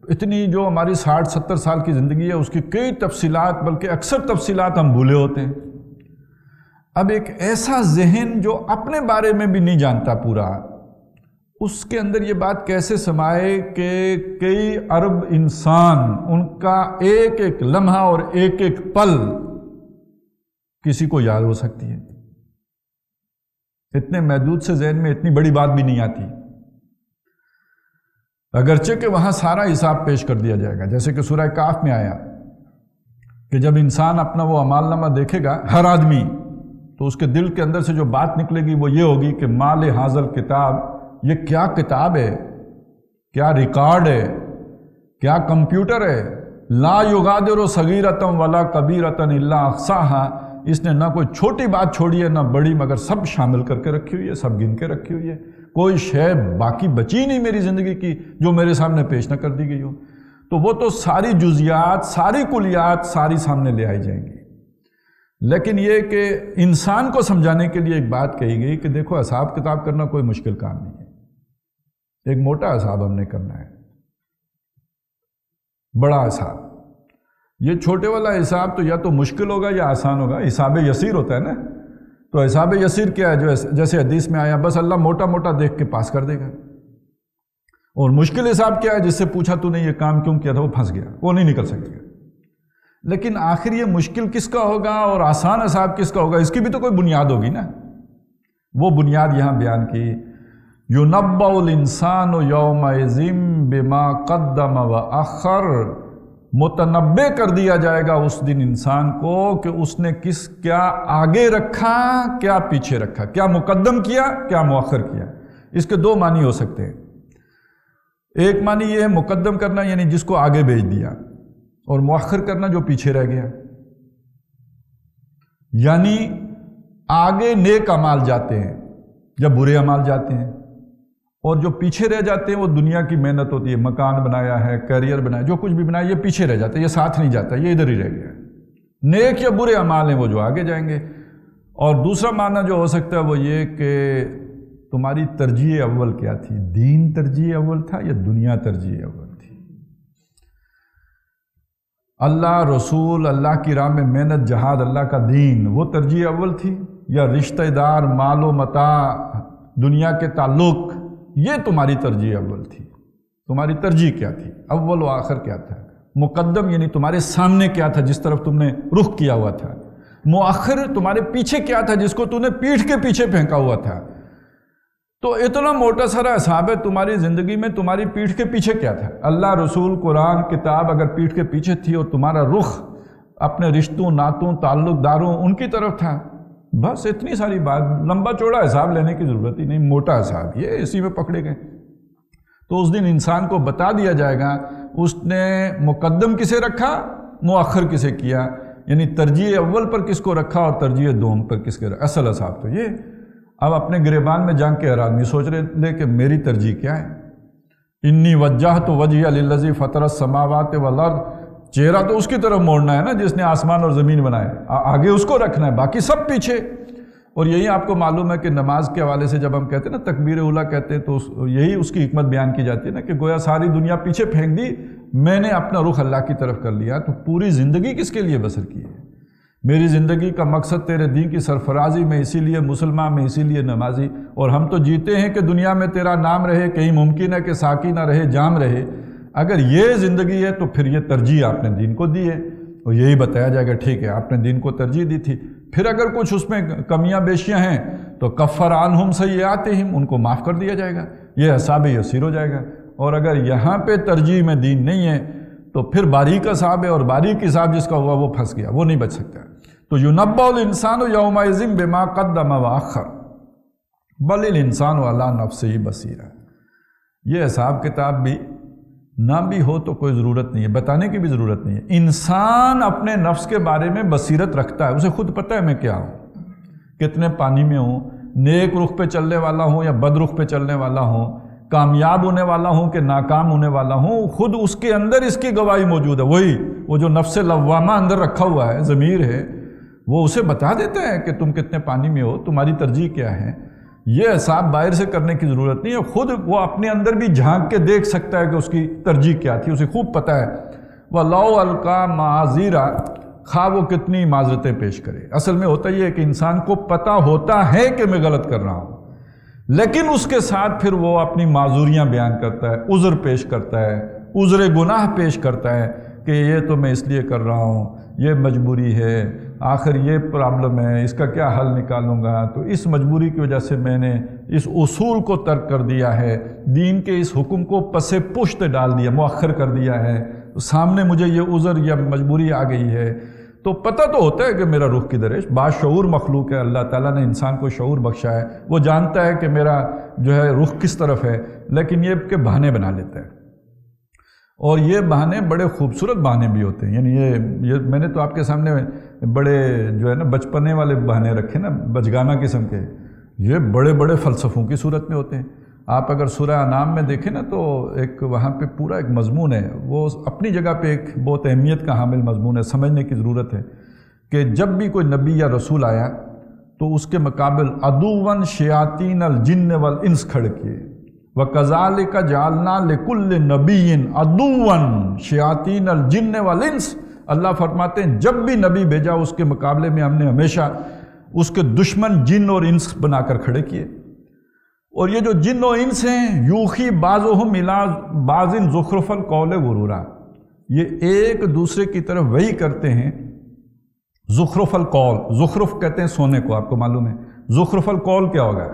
اتنی جو ہماری 60-70 سال کی زندگی ہے اس کی کئی تفصیلات، بلکہ اکثر تفصیلات ہم بھولے ہوتے ہیں۔ اب ایک ایسا ذہن جو اپنے بارے میں بھی نہیں جانتا پورا، اس کے اندر یہ بات کیسے سمائے کہ کئی ارب انسان، ان کا ایک ایک لمحہ اور ایک ایک پل کسی کو یاد ہو سکتی ہے۔ اتنے محدود سے ذہن میں اتنی بڑی بات بھی نہیں آتی، اگرچہ کہ وہاں سارا حساب پیش کر دیا جائے گا، جیسے کہ سورہ کاف میں آیا کہ جب انسان اپنا وہ اعمال نامہ دیکھے گا، ہر آدمی، تو اس کے دل کے اندر سے جو بات نکلے گی وہ یہ ہوگی کہ مال حاضل کتاب، یہ کیا کتاب ہے، کیا ریکارڈ ہے، کیا کمپیوٹر ہے، لا یغادر صغیرۃ ولا کبیرۃ الا احصاها، اس نے نہ کوئی چھوٹی بات چھوڑی ہے نہ بڑی، مگر سب شامل کر کے رکھی ہوئی ہے، سب گن کے رکھی ہوئی ہے، کوئی شے باقی بچی نہیں میری زندگی کی جو میرے سامنے پیش نہ کر دی گئی ہو۔ تو وہ تو ساری جزیات، ساری کلیات ساری سامنے لے آئی جائیں گی، لیکن یہ کہ انسان کو سمجھانے کے لیے ایک بات کہی گئی کہ دیکھو حساب کتاب کرنا کوئی مشکل کام نہیں ہے، ایک موٹا حساب ہم نے کرنا ہے، بڑا حساب۔ یہ چھوٹے والا حساب تو یا تو مشکل ہوگا یا آسان ہوگا، حساب یسیر ہوتا ہے نا، تو حساب یسیر کیا ہے، جو جیسے حدیث میں آیا بس اللہ موٹا موٹا دیکھ کے پاس کر دے گا، اور مشکل حساب کیا ہے، جس سے پوچھا تو نے یہ کام کیوں کیا تھا، وہ پھنس گیا، وہ نہیں نکل سکے گا۔ لیکن آخر یہ مشکل کس کا ہوگا اور آسان حساب کس کا ہوگا، اس کی بھی تو کوئی بنیاد ہوگی نا، وہ بنیاد یہاں بیان کی، یُنَبَّأُ الْإِنسَانُ یَوْمَئِذٍ بِمَا قَدَّمَ وَأَخَّرَ، متنبع کر دیا جائے گا اس دن انسان کو کہ اس نے کیا آگے رکھا، کیا پیچھے رکھا، کیا مقدم کیا، کیا مؤخر کیا۔ اس کے دو معنی ہو سکتے ہیں، ایک معنی یہ ہے مقدم کرنا یعنی جس کو آگے بھیج دیا، اور مؤخر کرنا جو پیچھے رہ گیا، یعنی آگے نیک اعمال جاتے ہیں یا برے اعمال جاتے ہیں، اور جو پیچھے رہ جاتے ہیں وہ دنیا کی محنت ہوتی ہے، مکان بنایا ہے، کیریئر بنایا، جو کچھ بھی بنایا یہ پیچھے رہ جاتا ہے، یہ ساتھ نہیں جاتا، یہ ادھر ہی رہ گیا۔ نیک یا برے اعمال ہیں وہ جو آگے جائیں گے۔ اور دوسرا معنی جو ہو سکتا ہے وہ یہ کہ تمہاری ترجیح اول کیا تھی، دین ترجیح اول تھا یا دنیا ترجیح اول تھی، اللہ رسول، اللہ کی راہ میں محنت، جہاد، اللہ کا دین، وہ ترجیح اول تھی، یا رشتہ دار، مال و متاع، دنیا کے تعلق، یہ تمہاری ترجیح اول تھی۔ تمہاری ترجیح کیا تھی، اول و آخر کیا تھا، مقدم یعنی تمہارے سامنے کیا تھا جس طرف تم نے رخ کیا ہوا تھا، مؤخر تمہارے پیچھے کیا تھا جس کو تم نے پیٹھ کے پیچھے پھینکا ہوا تھا۔ تو اتنا موٹا سارا حساب ہے تمہاری زندگی میں، تمہاری پیٹھ کے پیچھے کیا تھا، اللہ، رسول، قرآن، کتاب اگر پیٹھ کے پیچھے تھی اور تمہارا رخ اپنے رشتوں، ناتوں، تعلق داروں ان کی طرف تھا، بس اتنی ساری بات، لمبا چوڑا حساب لینے کی ضرورت ہی نہیں، موٹا حساب یہ اسی میں پکڑے گئے۔ تو اس دن انسان کو بتا دیا جائے گا اس نے مقدم کسے رکھا، مؤخر کسے کیا، یعنی ترجیح اول پر کس کو رکھا اور ترجیح دوم پر کس کے رکھا۔ اصل حساب تو یہ اب اپنے گریبان میں جان کے حیران نہیں سوچ رہے کہ میری ترجیح کیا ہے۔ انی وجہت وجہی للذی فطر السماوات والارض، چہرہ تو اس کی طرف موڑنا ہے نا جس نے آسمان اور زمین بنائے، آگے اس کو رکھنا ہے، باقی سب پیچھے۔ اور یہی آپ کو معلوم ہے کہ نماز کے حوالے سے جب ہم کہتے ہیں نا تکبیر اولیٰ کہتے ہیں تو یہی اس کی حکمت بیان کی جاتی ہے نا کہ گویا ساری دنیا پیچھے پھینک دی، میں نے اپنا رخ اللہ کی طرف کر لیا۔ تو پوری زندگی کس کے لیے بسر کی ہے؟ میری زندگی کا مقصد تیرے دین کی سرفرازی میں، اسی لیے مسلمان میں، اسی لیے نمازی، اور ہم تو جیتے ہیں کہ دنیا میں تیرا نام رہے، کہیں ممکن ہے کہ ساقی نہ رہے، جام رہے۔ اگر یہ زندگی ہے تو پھر یہ ترجیح آپ نے دین کو دی ہے، اور یہی بتایا جائے گا ٹھیک ہے آپ نے دین کو ترجیح دی تھی۔ پھر اگر کچھ اس میں کمیاں بیشیاں ہیں تو کفر عنہم سیئاتہم، ان کو معاف کر دیا جائے گا، یہ حساب یسیر ہو جائے گا۔ اور اگر یہاں پہ ترجیح میں دین نہیں ہے تو پھر باریک حساب ہے، اور باریک حساب جس کا ہوا وہ پھنس گیا، وہ نہیں بچ سکتا۔ تو يُنَبَّأُ الْإِنسَانُ يَوْمَئِذٍ بِمَا قَدَّمَ وَأَخَّرَ بَلِ الْإِنسَانُ عَلَىٰ نَفْسِهِ بَصِيرَةٌ۔ یہ حساب کتاب بھی نہ بھی ہو تو کوئی ضرورت نہیں ہے، بتانے کی بھی ضرورت نہیں ہے۔ انسان اپنے نفس کے بارے میں بصیرت رکھتا ہے، اسے خود پتہ ہے میں کیا ہوں، کتنے پانی میں ہوں، نیک رخ پہ چلنے والا ہوں یا بد رخ پہ چلنے والا ہوں، کامیاب ہونے والا ہوں کہ ناکام ہونے والا ہوں، خود اس کے اندر اس کی گواہی موجود ہے۔ وہی وہ جو نفس لوامہ اندر رکھا ہوا ہے، ضمیر ہے، وہ اسے بتا دیتا ہے کہ تم کتنے پانی میں ہو، تمہاری ترجیح کیا ہے۔ یہ حساب باہر سے کرنے کی ضرورت نہیں ہے، خود وہ اپنے اندر بھی جھانک کے دیکھ سکتا ہے کہ اس کی ترجیح کیا تھی، اسے خوب پتہ ہے۔ وَلَوْ أَلْقَىٰ مَعَاذِيرَ، خواہ وہ کتنی معذرتیں پیش کرے۔ اصل میں ہوتا یہ ہے کہ انسان کو پتہ ہوتا ہے کہ میں غلط کر رہا ہوں، لیکن اس کے ساتھ پھر وہ اپنی معذوریاں بیان کرتا ہے، عذر پیش کرتا ہے، عذر گناہ پیش کرتا ہے کہ یہ تو میں اس لیے کر رہا ہوں، یہ مجبوری ہے، آخر یہ پرابلم ہے، اس کا کیا حل نکالوں گا، تو اس مجبوری کی وجہ سے میں نے اس اصول کو ترک کر دیا ہے، دین کے اس حکم کو پس پشت ڈال دیا، مؤخر کر دیا ہے، سامنے مجھے یہ عذر یا مجبوری آ گئی ہے۔ تو پتہ تو ہوتا ہے کہ میرا رخ کدھر ہے، باشعور مخلوق ہے، اللہ تعالیٰ نے انسان کو شعور بخشا ہے، وہ جانتا ہے کہ میرا جو ہے رخ کس طرف ہے، لیکن یہ کہ بہانے بنا لیتا ہے۔ اور یہ بہانے بڑے خوبصورت بہانے بھی ہوتے ہیں، یعنی یہ میں نے تو آپ کے سامنے بڑے جو ہے نا بچپنے والے بہانے رکھے نا، بچگانہ قسم کے، یہ بڑے بڑے فلسفوں کی صورت میں ہوتے ہیں۔ آپ اگر سورہ انعام میں دیکھیں نا تو ایک وہاں پہ پورا ایک مضمون ہے، وہ اپنی جگہ پہ ایک بہت اہمیت کا حامل مضمون ہے، سمجھنے کی ضرورت ہے کہ جب بھی کوئی نبی یا رسول آیا تو اس کے مقابل عدوًا شیاطین الجن والانس کھڑے کیے۔ وَكَذَلِكَ جَعَلْنَا لِكُلِّ نَبِيٍّ عَدُوًّا شَيَاطِينَ الْجِنِّ وَالْإِنسِ، اللہ فرماتے ہیں جب بھی نبی بھیجا اس کے مقابلے میں ہم نے ہمیشہ اس کے دشمن جن اور انس بنا کر کھڑے کیے۔ اور یہ جو جن و انس ہیں، یوخی بعضهم الی بعض زخرف القول غرورا، یہ ایک دوسرے کی طرف وہی کرتے ہیں۔ زخرف القول، زخرف کہتے ہیں سونے کو، آپ کو معلوم ہے زخرف القول کیا ہوگا،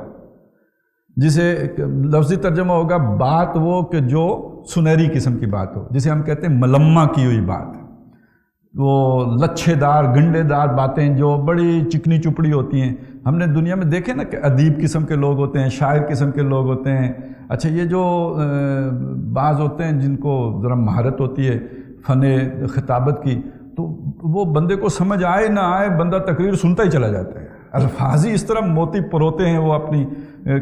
جسے لفظی ترجمہ ہوگا بات وہ کہ جو سنہری قسم کی بات ہو، جسے ہم کہتے ہیں ملمہ کی ہوئی بات، وہ لچھے دار گنڈے دار باتیں جو بڑی چکنی چپڑی ہوتی ہیں۔ ہم نے دنیا میں دیکھے نا کہ ادیب قسم کے لوگ ہوتے ہیں، شاعر قسم کے لوگ ہوتے ہیں۔ اچھا یہ جو بعض ہوتے ہیں جن کو ذرا مہارت ہوتی ہے فن خطابت کی، تو وہ بندے کو سمجھ آئے نہ آئے بندہ تقریر سنتا ہی چلا جاتا ہے، الفاظ ہی اس طرح موتی پروتے ہیں وہ اپنی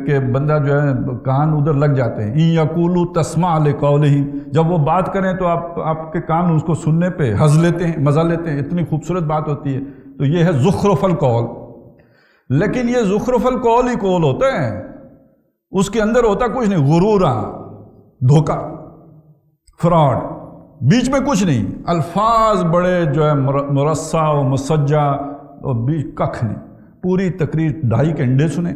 کہ بندہ جو ہے کان ادھر لگ جاتے ہیں۔ ان یقولوا تسمع لقولہ، جب وہ بات کریں تو آپ کے کان اس کو سننے پہ ہنس لیتے ہیں، مزہ لیتے ہیں، اتنی خوبصورت بات ہوتی ہے۔ تو یہ ہے زخرف القول، لیکن یہ زخرف القول ہی قول ہوتا ہے، اس کے اندر ہوتا کچھ نہیں، غرورا، دھوکہ، فراڈ، بیچ میں کچھ نہیں، الفاظ بڑے جو ہے مرصع و مسجع، اور بیچ ککھ نہیں، پوری تقریر 2.5 گھنٹے سنیں۔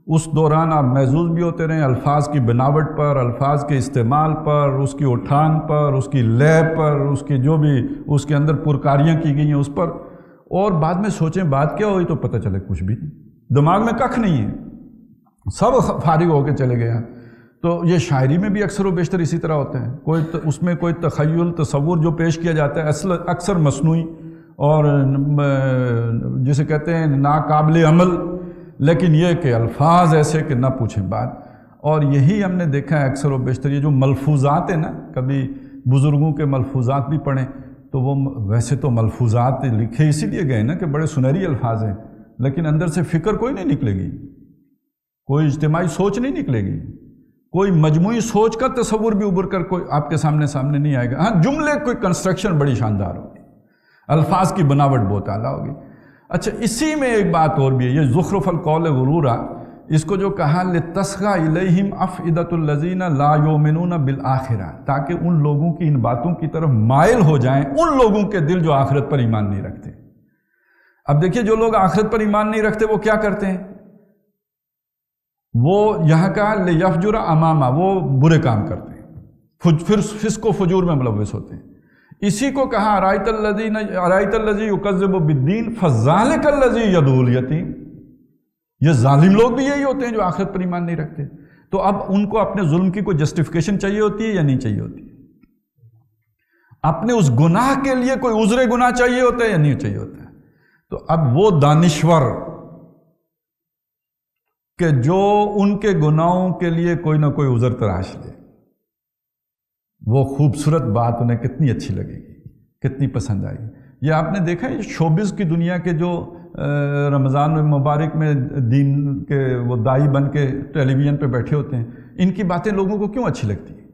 اس دوران آپ محظوظ بھی ہوتے رہیں الفاظ کی بناوٹ پر، الفاظ کے استعمال پر، اس کی اٹھان پر، اس کی لے پر، اس کی جو بھی اس کے اندر پرکاریاں کی گئی ہیں اس پر، اور بعد میں سوچیں بات کیا ہوئی تو پتہ چلے کچھ بھی نہیں، دماغ میں ککھ نہیں ہے، سب فارغ ہو کے چلے گئے ہیں۔ تو یہ شاعری میں بھی اکثر و بیشتر اسی طرح ہوتا ہے، کوئی اس میں کوئی تخیل تصور جو پیش کیا جاتا ہے اکثر مصنوعی اور جسے کہتے ہیں ناقابل عمل، لیکن یہ کہ الفاظ ایسے کہ نہ پوچھیں بات۔ اور یہی ہم نے دیکھا ہے اکثر و بیشتر، یہ جو ملفوظات ہیں نا، کبھی بزرگوں کے ملفوظات بھی پڑھیں تو وہ ویسے تو ملفوظات لکھے اسی لیے گئے نا کہ بڑے سنہری الفاظ ہیں، لیکن اندر سے فکر کوئی نہیں نکلے گی، کوئی اجتماعی سوچ نہیں نکلے گی، کوئی مجموعی سوچ کا تصور بھی ابھر کر کوئی آپ کے سامنے نہیں آئے گا۔ ہاں، جملے کوئی کنسٹرکشن بڑی شاندار ہوگی، الفاظ کی بناوٹ بہت اعلیٰ ہوگی۔ اچھا، اسی میں ایک بات اور بھی ہے، یہ زخرف القول غرورا، اس کو جو کہا لِتَصْغَىٰ إِلَيْهِمْ أَفْئِدَةُ الَّذِينَ لَا يُؤْمِنُونَ بِالْآخِرَةِ، تاکہ ان لوگوں کی ان باتوں کی طرف مائل ہو جائیں ان لوگوں کے دل جو آخرت پر ایمان نہیں رکھتے۔ اب دیکھیے، جو لوگ آخرت پر ایمان نہیں رکھتے وہ کیا کرتے ہیں؟ وہ یہاں کہا لِيَفْجُرَ أَمَامَهُ، وہ برے کام کرتے ہیں، پھر فسق و فجور میں ملوث ہوتے ہیں۔ اسی کو کہا أَرَأَيْتَ الَّذِي يُكَذِّبُ بِالدِّينِ فَذَلِكَ الَّذِي يَدْعُو الْيَتِيمَ، یہ ظالم لوگ بھی یہی ہوتے ہیں جو آخرت پر ایمان نہیں رکھتے۔ تو اب ان کو اپنے ظلم کی کوئی جسٹیفیکیشن چاہیے ہوتی ہے یا نہیں چاہیے ہوتی؟ اپنے اس گناہ کے لیے کوئی عذر گناہ چاہیے ہوتا ہے یا نہیں چاہیے ہوتا ہے؟ تو اب وہ دانشور کہ جو ان کے گناہوں کے لیے کوئی نہ کوئی عذر تراش لے، وہ خوبصورت بات انہیں کتنی اچھی لگے گی، کتنی پسند آئے گی۔ یہ آپ نے دیکھا ہے شوبز کی دنیا کے جو رمضان مبارک میں دین کے وہ دائی بن کے ٹیلی ویژن پہ بیٹھے ہوتے ہیں، ان کی باتیں لوگوں کو کیوں اچھی لگتی ہیں؟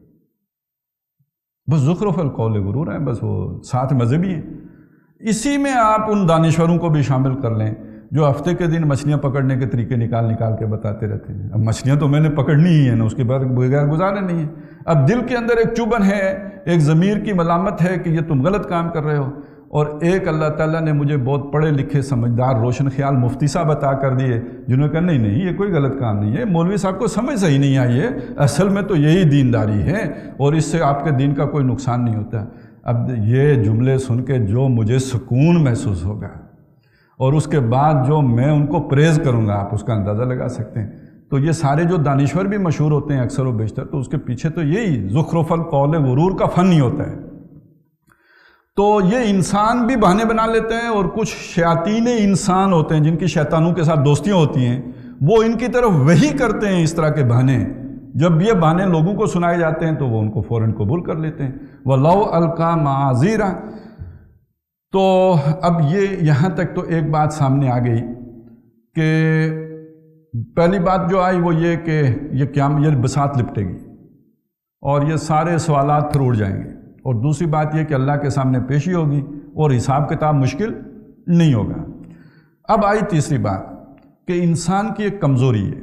بس زخرف القول غرور ہیں، بس وہ ساتھ مذہبی ہیں۔ اسی میں آپ ان دانشوروں کو بھی شامل کر لیں جو ہفتے کے دن مچھلیاں پکڑنے کے طریقے نکال کے بتاتے رہتے ہیں۔ اب مچھلیاں تو میں نے پکڑنی ہی ہے نا، اس کے بعد بغیر گزارے نہیں ہے۔ اب دل کے اندر ایک چبھن ہے، ایک ضمیر کی ملامت ہے کہ یہ تم غلط کام کر رہے ہو، اور ایک اللہ تعالیٰ نے مجھے بہت پڑھے لکھے سمجھدار روشن خیال مفتی صاحب عطا کر دیے، جنہوں نے کہا نہیں یہ کوئی غلط کام نہیں ہے، مولوی صاحب کو سمجھ صحیح نہیں آئی ہے، اصل میں تو یہی دینداری ہے اور اس سے آپ کے دین کا کوئی نقصان نہیں ہوتا۔ اب یہ جملے سن کے جو مجھے سکون محسوس ہوگا اور اس کے بعد جو میں ان کو پریز کروں گا، آپ اس کا اندازہ لگا سکتے ہیں۔ تو یہ سارے جو دانشور بھی مشہور ہوتے ہیں اکثر و بیشتر، تو اس کے پیچھے تو یہی زخرف القول غرور کا فن ہی ہوتا ہے۔ تو یہ انسان بھی بہانے بنا لیتے ہیں، اور کچھ شیاطین انسان ہوتے ہیں جن کی شیطانوں کے ساتھ دوستیاں ہوتی ہیں، وہ ان کی طرف وہی کرتے ہیں اس طرح کے بہانے۔ جب یہ بہانے لوگوں کو سنائے جاتے ہیں تو وہ ان کو فوراً قبول کر لیتے ہیں۔ وَلَوْ أَلْقَىٰ مَعَاذِيرًا۔ تو اب یہ یہاں تک تو ایک بات سامنے آ گئی کہ پہلی بات جو آئی وہ یہ کہ یہ بساط لپٹے گی اور یہ سارے سوالات پھر اڑ جائیں گے، اور دوسری بات یہ کہ اللہ کے سامنے پیشی ہوگی اور حساب کتاب مشکل نہیں ہوگا۔ اب آئی تیسری بات کہ انسان کی ایک کمزوری ہے،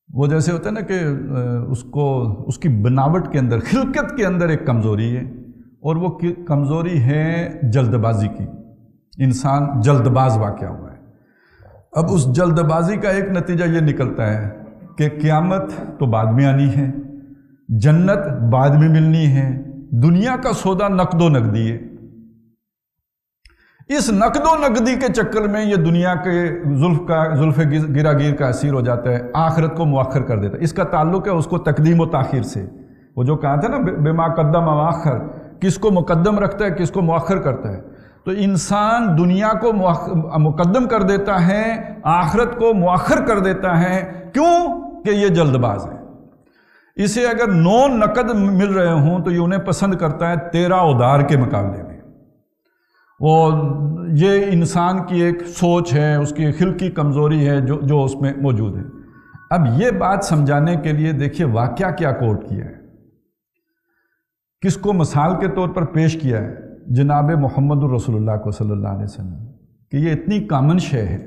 وہ جیسے ہوتا ہے نا کہ اس کی بناوٹ کے اندر، خلقت کے اندر ایک کمزوری ہے، اور وہ کمزوری ہے جلد بازی کی۔ انسان جلد باز واقع ہوا ہے۔ اب اس جلد بازی کا ایک نتیجہ یہ نکلتا ہے کہ قیامت تو بعد میں آنی ہے، جنت بعد میں ملنی ہے، دنیا کا سودا نقد و نقدی ہے۔ اس نقد و نقدی کے چکر میں یہ دنیا کے زلف گراگیر کا اسیر ہو جاتا ہے، آخرت کو مؤخر کر دیتا ہے۔ اس کا تعلق ہے اس کو تقدیم و تاخیر سے۔ وہ جو کہا تھا نا بما قدم مؤخر، کس کو مقدم رکھتا ہے کس کو مؤخر کرتا ہے۔ تو انسان دنیا کو مقدم کر دیتا ہے، آخرت کو مؤخر کر دیتا ہے۔ کیوں؟ کہ یہ جلد باز ہے۔ اسے اگر 9 نقد مل رہے ہوں تو یہ انہیں پسند کرتا ہے 13 ادھار کے مقابلے میں۔ اور یہ انسان کی ایک سوچ ہے، اس کی خلقی کمزوری ہے جو اس میں موجود ہے۔ اب یہ بات سمجھانے کے لیے دیکھیے واقعہ کیا کوٹ کیا ہے، کس کو مثال کے طور پر پیش کیا ہے؟ جناب محمد الرسول اللہ کو صلی اللہ علیہ وسلم، کہ یہ اتنی کامن شے ہے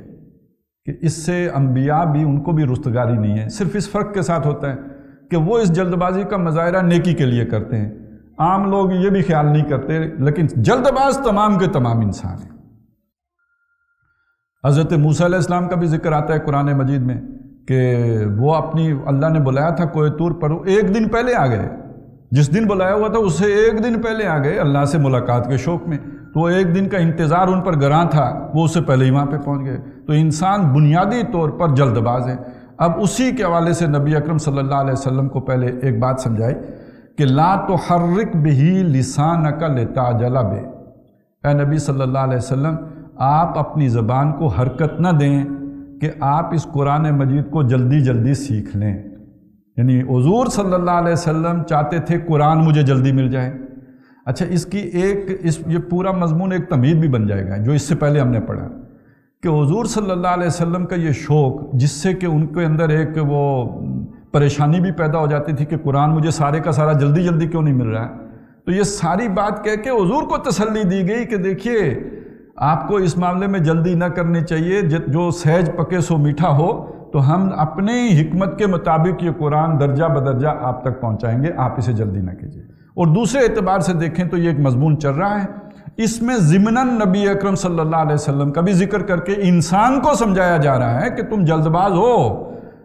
کہ اس سے انبیاء بھی، ان کو بھی رستگاری نہیں ہے۔ صرف اس فرق کے ساتھ ہوتا ہے کہ وہ اس جلد بازی کا مظاہرہ نیکی کے لیے کرتے ہیں، عام لوگ یہ بھی خیال نہیں کرتے، لیکن جلد باز تمام کے تمام انسان ہیں۔ حضرت موسیٰ علیہ السلام کا بھی ذکر آتا ہے قرآن مجید میں کہ وہ اللہ نے بلایا تھا کوہ طور پر، وہ ایک دن پہلے آ گئے، جس دن بلایا ہوا تھا اس سے ایک دن پہلے آ گئے اللہ سے ملاقات کے شوق میں، تو وہ ایک دن کا انتظار ان پر گراں تھا، وہ اس سے پہلے ہی وہاں پہ پہنچ گئے۔ تو انسان بنیادی طور پر جلد باز ہے۔ اب اسی کے حوالے سے نبی اکرم صلی اللہ علیہ وسلم کو پہلے ایک بات سمجھائی کہ لا تحرک بہ لسانک لتعجل بہ۔ اے نبی صلی اللہ علیہ وسلم، آپ اپنی زبان کو حرکت نہ دیں کہ آپ اس قرآن مجید کو جلدی جلدی سیکھ لیں. یعنی حضور صلی اللہ علیہ وسلم چاہتے تھے قرآن مجھے جلدی مل جائے. اچھا، اس کی یہ پورا مضمون ایک تمہید بھی بن جائے گا جو اس سے پہلے ہم نے پڑھا کہ حضور صلی اللہ علیہ وسلم کا یہ شوق، جس سے کہ ان کے اندر ایک وہ پریشانی بھی پیدا ہو جاتی تھی کہ قرآن مجھے سارے کا سارا جلدی جلدی کیوں نہیں مل رہا ہے، تو یہ ساری بات کہہ کے حضور کو تسلی دی گئی کہ دیکھیے آپ کو اس معاملے میں جلدی نہ کرنی چاہیے، جو سہج پکے سو میٹھا ہو. تو ہم اپنے حکمت کے مطابق یہ قرآن درجہ بدرجہ آپ تک پہنچائیں گے، آپ اسے جلدی نہ کیجیے. اور دوسرے اعتبار سے دیکھیں تو یہ ایک مضمون چل رہا ہے، اس میں ضمناً نبی اکرم صلی اللہ علیہ وسلم کا بھی ذکر کر کے انسان کو سمجھایا جا رہا ہے کہ تم جلد باز ہو.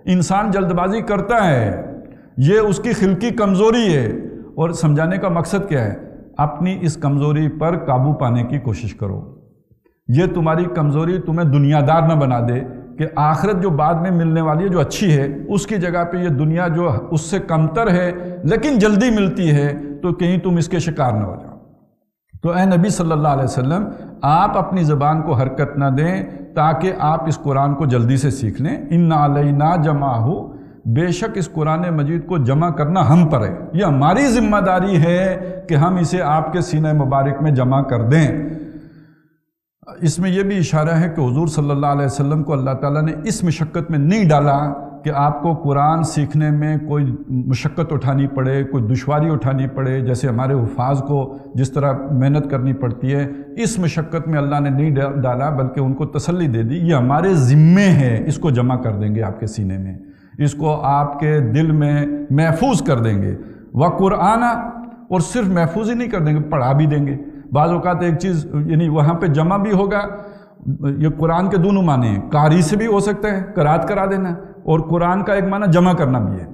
انسان جلد بازی کرتا ہے، یہ اس کی خلقی کمزوری ہے. اور سمجھانے کا مقصد کیا ہے؟ اپنی اس کمزوری پر قابو پانے کی کوشش کرو. یہ تمہاری کمزوری تمہیں دنیا دار نہ بنا دے کہ آخرت جو بعد میں ملنے والی ہے جو اچھی ہے، اس کی جگہ پہ یہ دنیا جو اس سے کمتر ہے لیکن جلدی ملتی ہے، تو کہیں تم اس کے شکار نہ ہو جاؤ. تو اے نبی صلی اللہ علیہ وسلم، آپ اپنی زبان کو حرکت نہ دیں تاکہ آپ اس قرآن کو جلدی سے سیکھ لیں. ان علینا جمعہ، بے شک اس قرآن مجید کو جمع کرنا ہم پر ہے، یہ ہماری ذمہ داری ہے کہ ہم اسے آپ کے سینہ مبارک میں جمع کر دیں. اس میں یہ بھی اشارہ ہے کہ حضور صلی اللہ علیہ وسلم کو اللہ تعالیٰ نے اس مشقت میں نہیں ڈالا کہ آپ کو قرآن سیکھنے میں کوئی مشقت اٹھانی پڑے، کوئی دشواری اٹھانی پڑے، جیسے ہمارے حفاظ کو جس طرح محنت کرنی پڑتی ہے. اس مشقت میں اللہ نے نہیں ڈالا، بلکہ ان کو تسلی دے دی یہ ہمارے ذمے ہے، اس کو جمع کر دیں گے آپ کے سینے میں، اس کو آپ کے دل میں محفوظ کر دیں گے. وقرآن، اور صرف محفوظ ہی نہیں کر دیں گے، پڑھا بھی دیں گے. بعض اوقات ایک چیز یعنی وہاں پہ جمع بھی ہوگا، یہ قرآن کے دونوں معنی ہیں، قاری سے بھی ہو سکتا ہے قرات کرا دینا، اور قرآن کا ایک معنی جمع کرنا بھی ہے.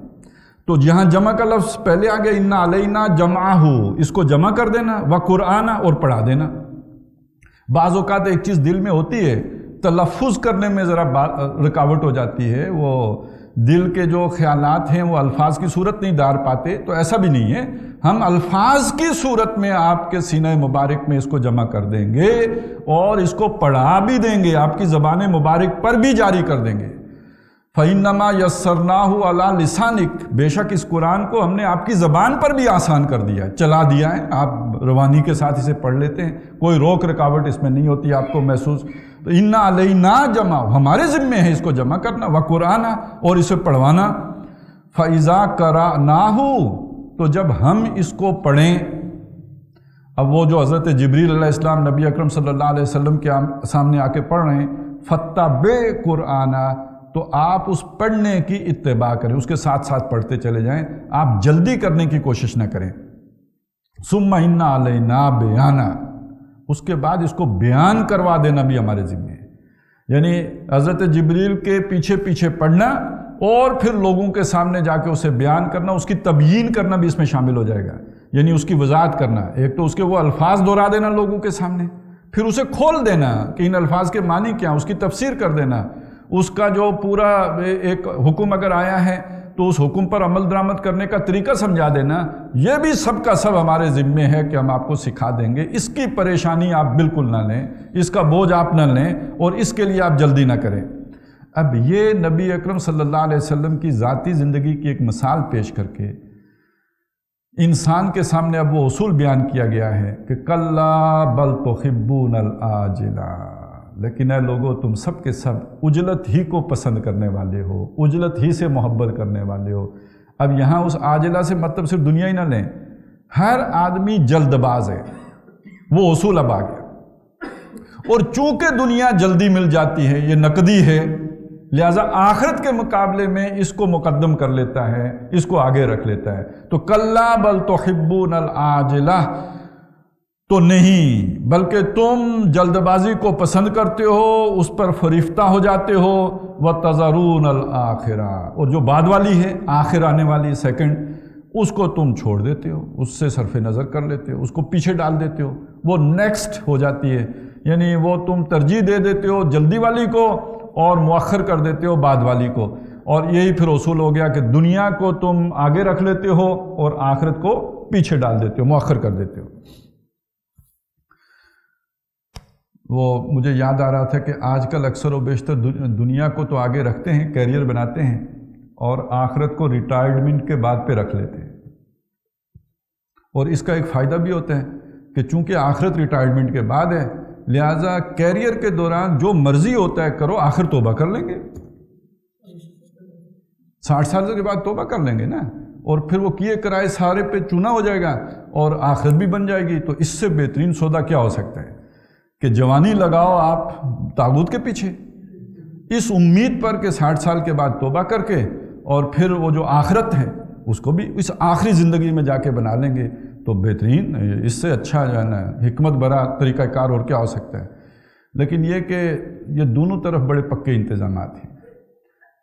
تو جہاں جمع کا لفظ پہلے آ گیا انا علینا جمعہ، اس کو جمع کر دینا، وقرآن، اور پڑھا دینا. بعض اوقات ایک چیز دل میں ہوتی ہے، تلفظ کرنے میں ذرا رکاوٹ ہو جاتی ہے، وہ دل کے جو خیالات ہیں وہ الفاظ کی صورت نہیں دار پاتے، تو ایسا بھی نہیں ہے، ہم الفاظ کی صورت میں آپ کے سینہ مبارک میں اس کو جمع کر دیں گے اور اس کو پڑھا بھی دیں گے، آپ کی زبان مبارک پر بھی جاری کر دیں گے. فَإِنَّمَا يَسَّرْنَاهُ عَلَى لِسَانِكَ، بے شک اس قرآن کو ہم نے آپ کی زبان پر بھی آسان کر دیا، چلا دیا ہے، آپ روانی کے ساتھ اسے پڑھ لیتے ہیں، کوئی روک رکاوٹ اس میں نہیں ہوتی آپ کو محسوس. تو اِنَّا عَلَيْنَا جمع، ہمارے ذمے ہے اس کو جمع کرنا، وَقُرْآنَ، اور اسے پڑھوانا. فَإِذَا قَرَأْنَاهُ، تو جب ہم اس کو پڑھیں، اب وہ جو حضرت جبریل علیہ السلام نبی اکرم صلی اللہ علیہ وسلم کے سامنے آ کے پڑھ رہے ہیں، فَاتَّبِعْ قُرْآنَ، تو آپ اس پڑھنے کی اتباع کریں، اس کے ساتھ ساتھ پڑھتے چلے جائیں، آپ جلدی کرنے کی کوشش نہ کریں. ثُمَّ إِنَّ عَلَيْنَا بَيَانًا، اس کے بعد اس کو بیان کروا دینا بھی ہمارے ذمہ ہے. یعنی حضرت جبریل کے پیچھے پیچھے پڑھنا اور پھر لوگوں کے سامنے جا کے اسے بیان کرنا، اس کی تبیین کرنا بھی اس میں شامل ہو جائے گا. یعنی اس کی وضاحت کرنا، ایک تو اس کے وہ الفاظ دہرا دینا لوگوں کے سامنے، پھر اسے کھول دینا کہ ان الفاظ کے معنی کیا، اس کی تفسیر کر دینا، اس کا جو پورا ایک حکم اگر آیا ہے تو اس حکم پر عمل درآمد کرنے کا طریقہ سمجھا دینا. یہ بھی سب کا سب ہمارے ذمے ہے کہ ہم آپ کو سکھا دیں گے. اس کی پریشانی آپ بالکل نہ لیں، اس کا بوجھ آپ نہ لیں، اور اس کے لیے آپ جلدی نہ کریں. اب یہ نبی اکرم صلی اللہ علیہ وسلم کی ذاتی زندگی کی ایک مثال پیش کر کے انسان کے سامنے اب وہ اصول بیان کیا گیا ہے کہ کلا بل تحبون العاجلہ، لیکن اے لوگو تم سب کے سب عجلت ہی کو پسند کرنے والے ہو، عجلت ہی سے محبت کرنے والے ہو. اب یہاں اس عاجلہ سے مطلب صرف دنیا ہی نہ لیں، ہر آدمی جلد باز ہے، وہ اصول اب آ گیا. اور چونکہ دنیا جلدی مل جاتی ہے، یہ نقدی ہے، لہذا آخرت کے مقابلے میں اس کو مقدم کر لیتا ہے، اس کو آگے رکھ لیتا ہے. تو کلا بل تحبون العاجلہ، تو نہیں بلکہ تم جلد بازی کو پسند کرتے ہو، اس پر فریفتہ ہو جاتے ہو. وَتَذَرُونَ الْآخِرَةَ، اور جو بعد والی ہے، آخر آنے والی سیکنڈ، اس کو تم چھوڑ دیتے ہو، اس سے صرف نظر کر لیتے ہو، اس کو پیچھے ڈال دیتے ہو، وہ نیکسٹ ہو جاتی ہے. یعنی وہ تم ترجیح دے دیتے ہو جلدی والی کو اور مؤخر کر دیتے ہو بعد والی کو. اور یہی پھر اصول ہو گیا کہ دنیا کو تم آگے رکھ لیتے ہو اور آخرت کو پیچھے ڈال دیتے ہو، مؤخر کر دیتے ہو. وہ مجھے یاد آ رہا تھا کہ آج کل اکثر و بیشتر دنیا کو تو آگے رکھتے ہیں، کیریئر بناتے ہیں، اور آخرت کو ریٹائرمنٹ کے بعد پہ رکھ لیتے ہیں۔ اور اس کا ایک فائدہ بھی ہوتا ہے کہ چونکہ آخرت ریٹائرمنٹ کے بعد ہے، لہٰذا کیریئر کے دوران جو مرضی ہوتا ہے کرو، آخر توبہ کر لیں گے، 60 سال کے بعد توبہ کر لیں گے نا، اور پھر وہ کیے کرائے سارے پہ چونا ہو جائے گا اور آخرت بھی بن جائے گی۔ تو اس سے بہترین سودا کیا ہو سکتا ہے کہ جوانی لگاؤ آپ طاغوت کے پیچھے، اس امید پر کہ 60 سال کے بعد توبہ کر کے اور پھر وہ جو آخرت ہے اس کو بھی اس آخری زندگی میں جا کے بنا لیں گے، تو بہترین، اس سے اچھا جو ہے نا حکمت برا طریقہ کار اور کیا ہو سکتا ہے۔ لیکن یہ کہ یہ دونوں طرف بڑے پکے انتظامات ہیں۔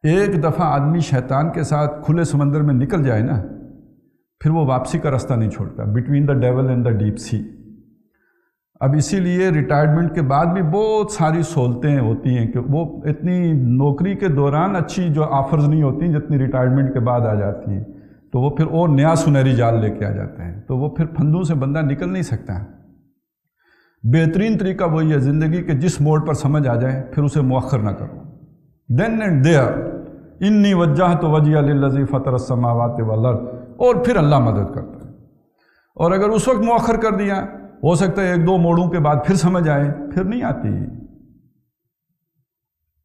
ایک دفعہ آدمی شیطان کے ساتھ کھلے سمندر میں نکل جائے نا، پھر وہ واپسی کا راستہ نہیں چھوڑتا، between the dual and the deep sea. اب اسی لیے ریٹائرمنٹ کے بعد بھی بہت ساری سہولتیں ہوتی ہیں کہ وہ اتنی نوکری کے دوران اچھی جو آفرز نہیں ہوتی جتنی ریٹائرمنٹ کے بعد آ جاتی ہیں، تو وہ پھر اور نیا سنہری جال لے کے آ جاتے ہیں، تو وہ پھر پھندوں سے بندہ نکل نہیں سکتا۔ بہترین طریقہ وہی ہے زندگی کے جس موڑ پر سمجھ آ جائے پھر اسے مؤخر نہ کرو۔ دین اینڈ دیئر انی وجہت وجہی للذی فطر السماوات والارض، اور پھر اللہ مدد کرتا ہے۔ اور اگر اس وقت مؤخر کر دیا، ہو سکتا ہے 1-2 موڑوں کے بعد پھر سمجھ آئے، پھر نہیں آتی،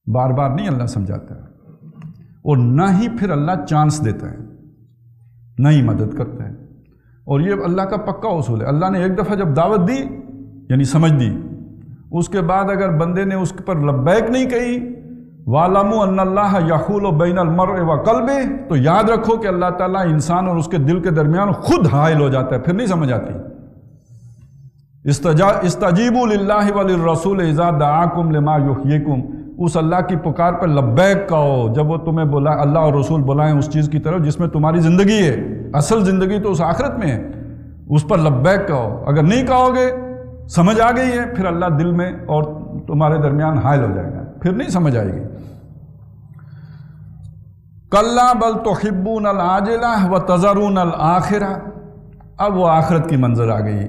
بار بار نہیں اللہ سمجھاتا ہے، اور نہ ہی پھر اللہ چانس دیتا ہے، نہ ہی مدد کرتا ہے۔ اور یہ اللہ کا پکا اصول ہے، اللہ نے ایک دفعہ جب دعوت دی یعنی سمجھ دی، اس کے بعد اگر بندے نے اس پر لبیک نہیں کہی، وَاعْلَمُوا أَنَّ اللَّهَ يَحُولُ بَيْنَ الْمَرْءِ وَقَلْبِهِ، تو یاد رکھو کہ اللہ تعالیٰ انسان اور اس کے دل کے درمیان خود حائل ہو جاتا ہے، پھر نہیں سمجھ آتی۔ استجیبوا للہ وللرسول اذا دعاکم لما یحییکم، اس اللہ کی پکار پر لبیک کہو جب وہ تمہیں بلائے، اللہ اور رسول بلائیں اس چیز کی طرف جس میں تمہاری زندگی ہے، اصل زندگی تو اس آخرت میں ہے، اس پر لبیک کہو۔ اگر نہیں کہو گے، سمجھ آ گئی ہے، پھر اللہ دل میں اور تمہارے درمیان حائل ہو جائے گا، پھر نہیں سمجھ آئے گی۔ کلا بل تحبون العاجلہ وتذرون الآخرہ، اب وہ آخرت کی منظر آ گئی۔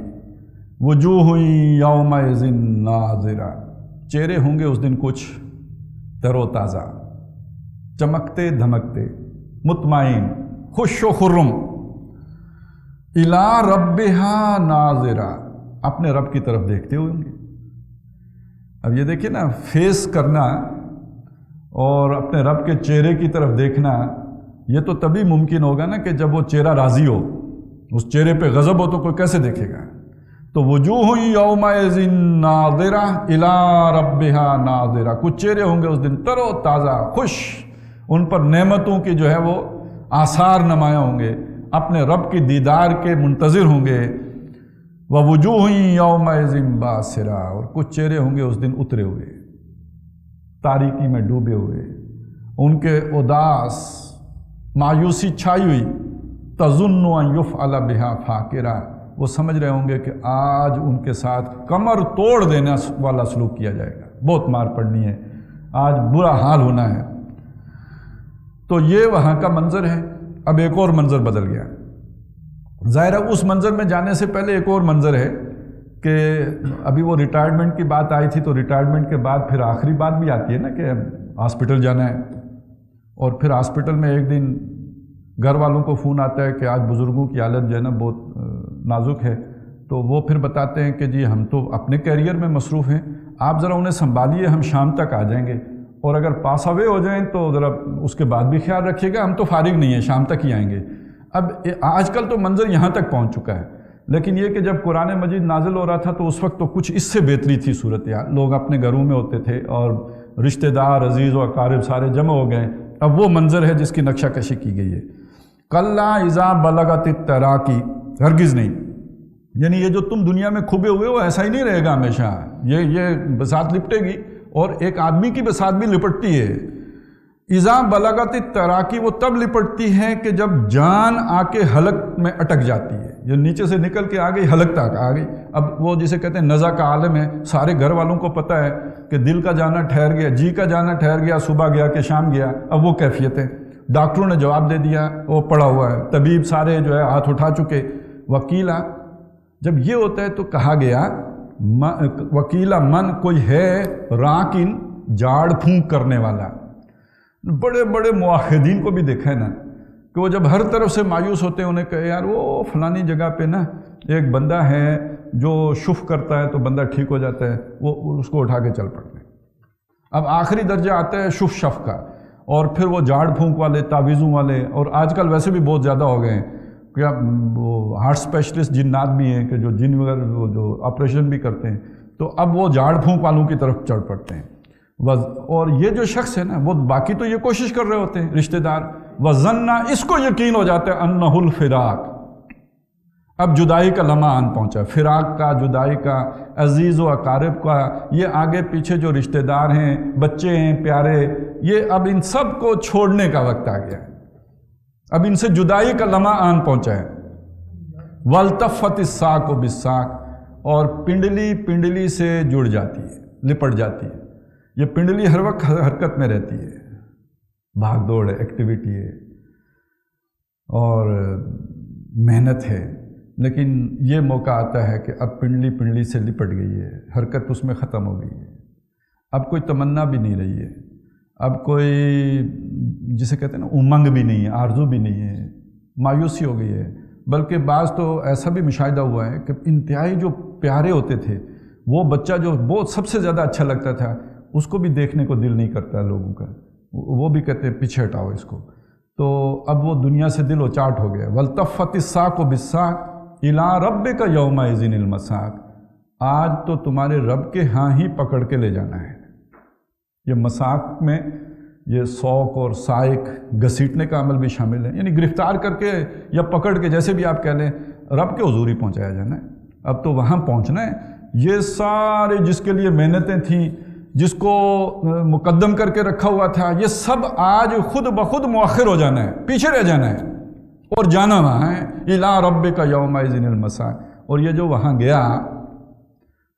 وجوہ یومئذ ناظرہ، چہرے ہوں گے اس دن کچھ تر و تازہ، چمکتے دھمکتے، مطمئن، خوش و خرم، الی ربہا ناظرہ، اپنے رب کی طرف دیکھتے ہوئے ہوں گے۔ اب یہ دیکھیں نا، فیس کرنا اور اپنے رب کے چہرے کی طرف دیکھنا، یہ تو تبھی ممکن ہوگا نا کہ جب وہ چہرہ راضی ہو، اس چہرے پہ غضب ہو تو کوئی کیسے دیکھے گا؟ تو وجوہ یومئذ ناظرہ الی ربہا ناظرہ، کچھ چہرے ہوں گے اس دن تر و تازہ، خوش، ان پر نعمتوں کی جو ہے وہ آثار نمایاں ہوں گے، اپنے رب کی دیدار کے منتظر ہوں گے۔ ووجوہ یومئذ باسرہ، اور کچھ چہرے ہوں گے اس دن اترے ہوئے، تاریکی میں ڈوبے ہوئے، ان کے اداس، مایوسی چھائی ہوئی، تظن ان یفعل بہا فاقرہ، وہ سمجھ رہے ہوں گے کہ آج ان کے ساتھ کمر توڑ دینے والا سلوک کیا جائے گا، بہت مار پڑنی ہے، آج برا حال ہونا ہے۔ تو یہ وہاں کا منظر ہے۔ اب ایک اور منظر بدل گیا، ظاہر ہے اس منظر میں جانے سے پہلے ایک اور منظر ہے کہ ابھی وہ ریٹائرمنٹ کی بات آئی تھی، تو ریٹائرمنٹ کے بعد پھر آخری بات بھی آتی ہے نا کہ ہاسپٹل جانا ہے، اور پھر ہاسپٹل میں ایک دن گھر والوں کو فون آتا ہے کہ آج بزرگوں کی حالت جو ہے نا بہت نازک ہے، تو وہ پھر بتاتے ہیں کہ جی ہم تو اپنے کیریئر میں مصروف ہیں، آپ ذرا انہیں سنبھالیے، ہم شام تک آ جائیں گے، اور اگر پاس اوے ہو جائیں تو ذرا اس کے بعد بھی خیال رکھیے گا، ہم تو فارغ نہیں ہیں، شام تک ہی آئیں گے۔ اب آج کل تو منظر یہاں تک پہنچ چکا ہے، لیکن یہ کہ جب قرآن مجید نازل ہو رہا تھا تو اس وقت تو کچھ اس سے بہتری تھی صورتحال، لوگ اپنے گھروں میں ہوتے تھے اور رشتہ دار، عزیز و اقارب سارے جمع ہو گئے۔ اب وہ منظر ہے جس کی نقشہ کشی کی گئی ہے۔ کلا اذا بلغت التراقی، ہرگز نہیں، یعنی یہ جو تم دنیا میں کھبے ہوئے ہو ایسا ہی نہیں رہے گا ہمیشہ، یہ بساط لپٹے گی، اور ایک آدمی کی بساط بھی لپٹتی ہے۔ اذا بلغت التراقی، وہ تب لپٹتی ہے کہ جب جان آ کے حلق میں اٹک جاتی ہے، جو نیچے سے نکل کے آ گئی حلق تک آ گئی۔ اب وہ جسے کہتے ہیں نزع کا عالم ہے، سارے گھر والوں کو پتہ ہے کہ دل کا جانا ٹھہر گیا، جی کا جانا ٹھہر گیا، صبح گیا کہ شام گیا، اب وہ کیفیت ہے۔ ڈاکٹروں نے جواب دے دیا، وہ پڑا ہوا ہے، طبیب سارے جو ہے ہاتھ اٹھا چکے، وکیلا۔ جب یہ ہوتا ہے تو کہا گیا وکیلا من کوئی ہے راکن جھاڑ پھونک کرنے والا. بڑے بڑے موحدین کو بھی دیکھا ہے نا کہ وہ جب ہر طرف سے مایوس ہوتے ہیں انہیں کہے یار وہ فلانی جگہ پہ نا ایک بندہ ہے جو شف کرتا ہے تو بندہ ٹھیک ہو جاتا ہے، وہ اس کو اٹھا کے چل پڑتے ہیں. اب آخری درجہ آتا ہے شف شف کا، اور پھر وہ جھاڑ پھونک والے، تعویذوں والے، اور آج کل ویسے بھی بہت زیادہ ہو گئے ہیں کہ اب وہ ہارٹ اسپیشلسٹ جنات بھی ہیں کہ جو جن وغیرہ جو آپریشن بھی کرتے ہیں، تو اب وہ جھاڑ پھونک والوں کی طرف چڑھ پڑتے ہیں. اور یہ جو شخص ہے نا وہ باقی تو یہ کوشش کر رہے ہوتے ہیں رشتہ دار، وَظَنَّ اس کو یقین ہو جاتا ہے اَنَّهُ الْفِرَاقُ، اب جدائی کا لمحہ آن پہنچا، فراق کا، جدائی کا، عزیز و اقارب کا، یہ آگے پیچھے جو رشتہ دار ہیں، بچے ہیں پیارے، یہ اب ان سب کو چھوڑنے کا وقت آ گیا ہے، اب ان سے جدائی کا لمحہ آن پہنچا ہے. وَالْتَفَّتِ السَّاقُ بِالسَّاقِ، اور پنڈلی پنڈلی سے جڑ جاتی ہے، لپٹ جاتی ہے. یہ پنڈلی ہر وقت حرکت میں رہتی ہے، بھاگ دوڑ ہے، ایکٹیویٹی ہے اور محنت ہے، لیکن یہ موقع آتا ہے کہ اب پنڈلی پنڈلی سے لپٹ گئی ہے، حرکت اس میں ختم ہو گئی ہے، اب کوئی تمنا بھی نہیں رہی ہے، اب کوئی جسے کہتے ہیں نا امنگ بھی نہیں ہے، آرزو بھی نہیں ہے، مایوسی ہو گئی ہے. بلکہ بعض تو ایسا بھی مشاہدہ ہوا ہے کہ انتہائی جو پیارے ہوتے تھے، وہ بچہ جو بہت سب سے زیادہ اچھا لگتا تھا اس کو بھی دیکھنے کو دل نہیں کرتا لوگوں کا، وہ بھی کہتے ہیں پیچھے ہٹاؤ اس کو. تو اب وہ دنیا سے دل وچاٹ ہو گیا. وَالْتَفَّتِ السَّاقُ بِالسَّاقِ إِلَىٰ رَبِّكَ يَوْمَئِذٍ الْمَسَاقُ، آج تو تمہارے رب کے ہاں ہی پکڑ کے لے جانا ہے. یہ مساق میں یہ سوق اور سائق گھسیٹنے کا عمل بھی شامل ہے، یعنی گرفتار کر کے یا پکڑ کے جیسے بھی آپ کہہ لیں رب کے حضور ہی پہنچایا جانا ہے. اب تو وہاں پہنچنا ہے. یہ سارے جس کے لیے محنتیں تھیں، جس کو مقدم کر کے رکھا ہوا تھا، یہ سب آج خود بخود مؤخر ہو جانا ہے، پیچھے رہ جانا ہے اور جانا وہاں ہے. إِلَىٰ رَبِّكَ يَوْمَئِذٍ الْمَسَاقُ. اور یہ جو وہاں گیا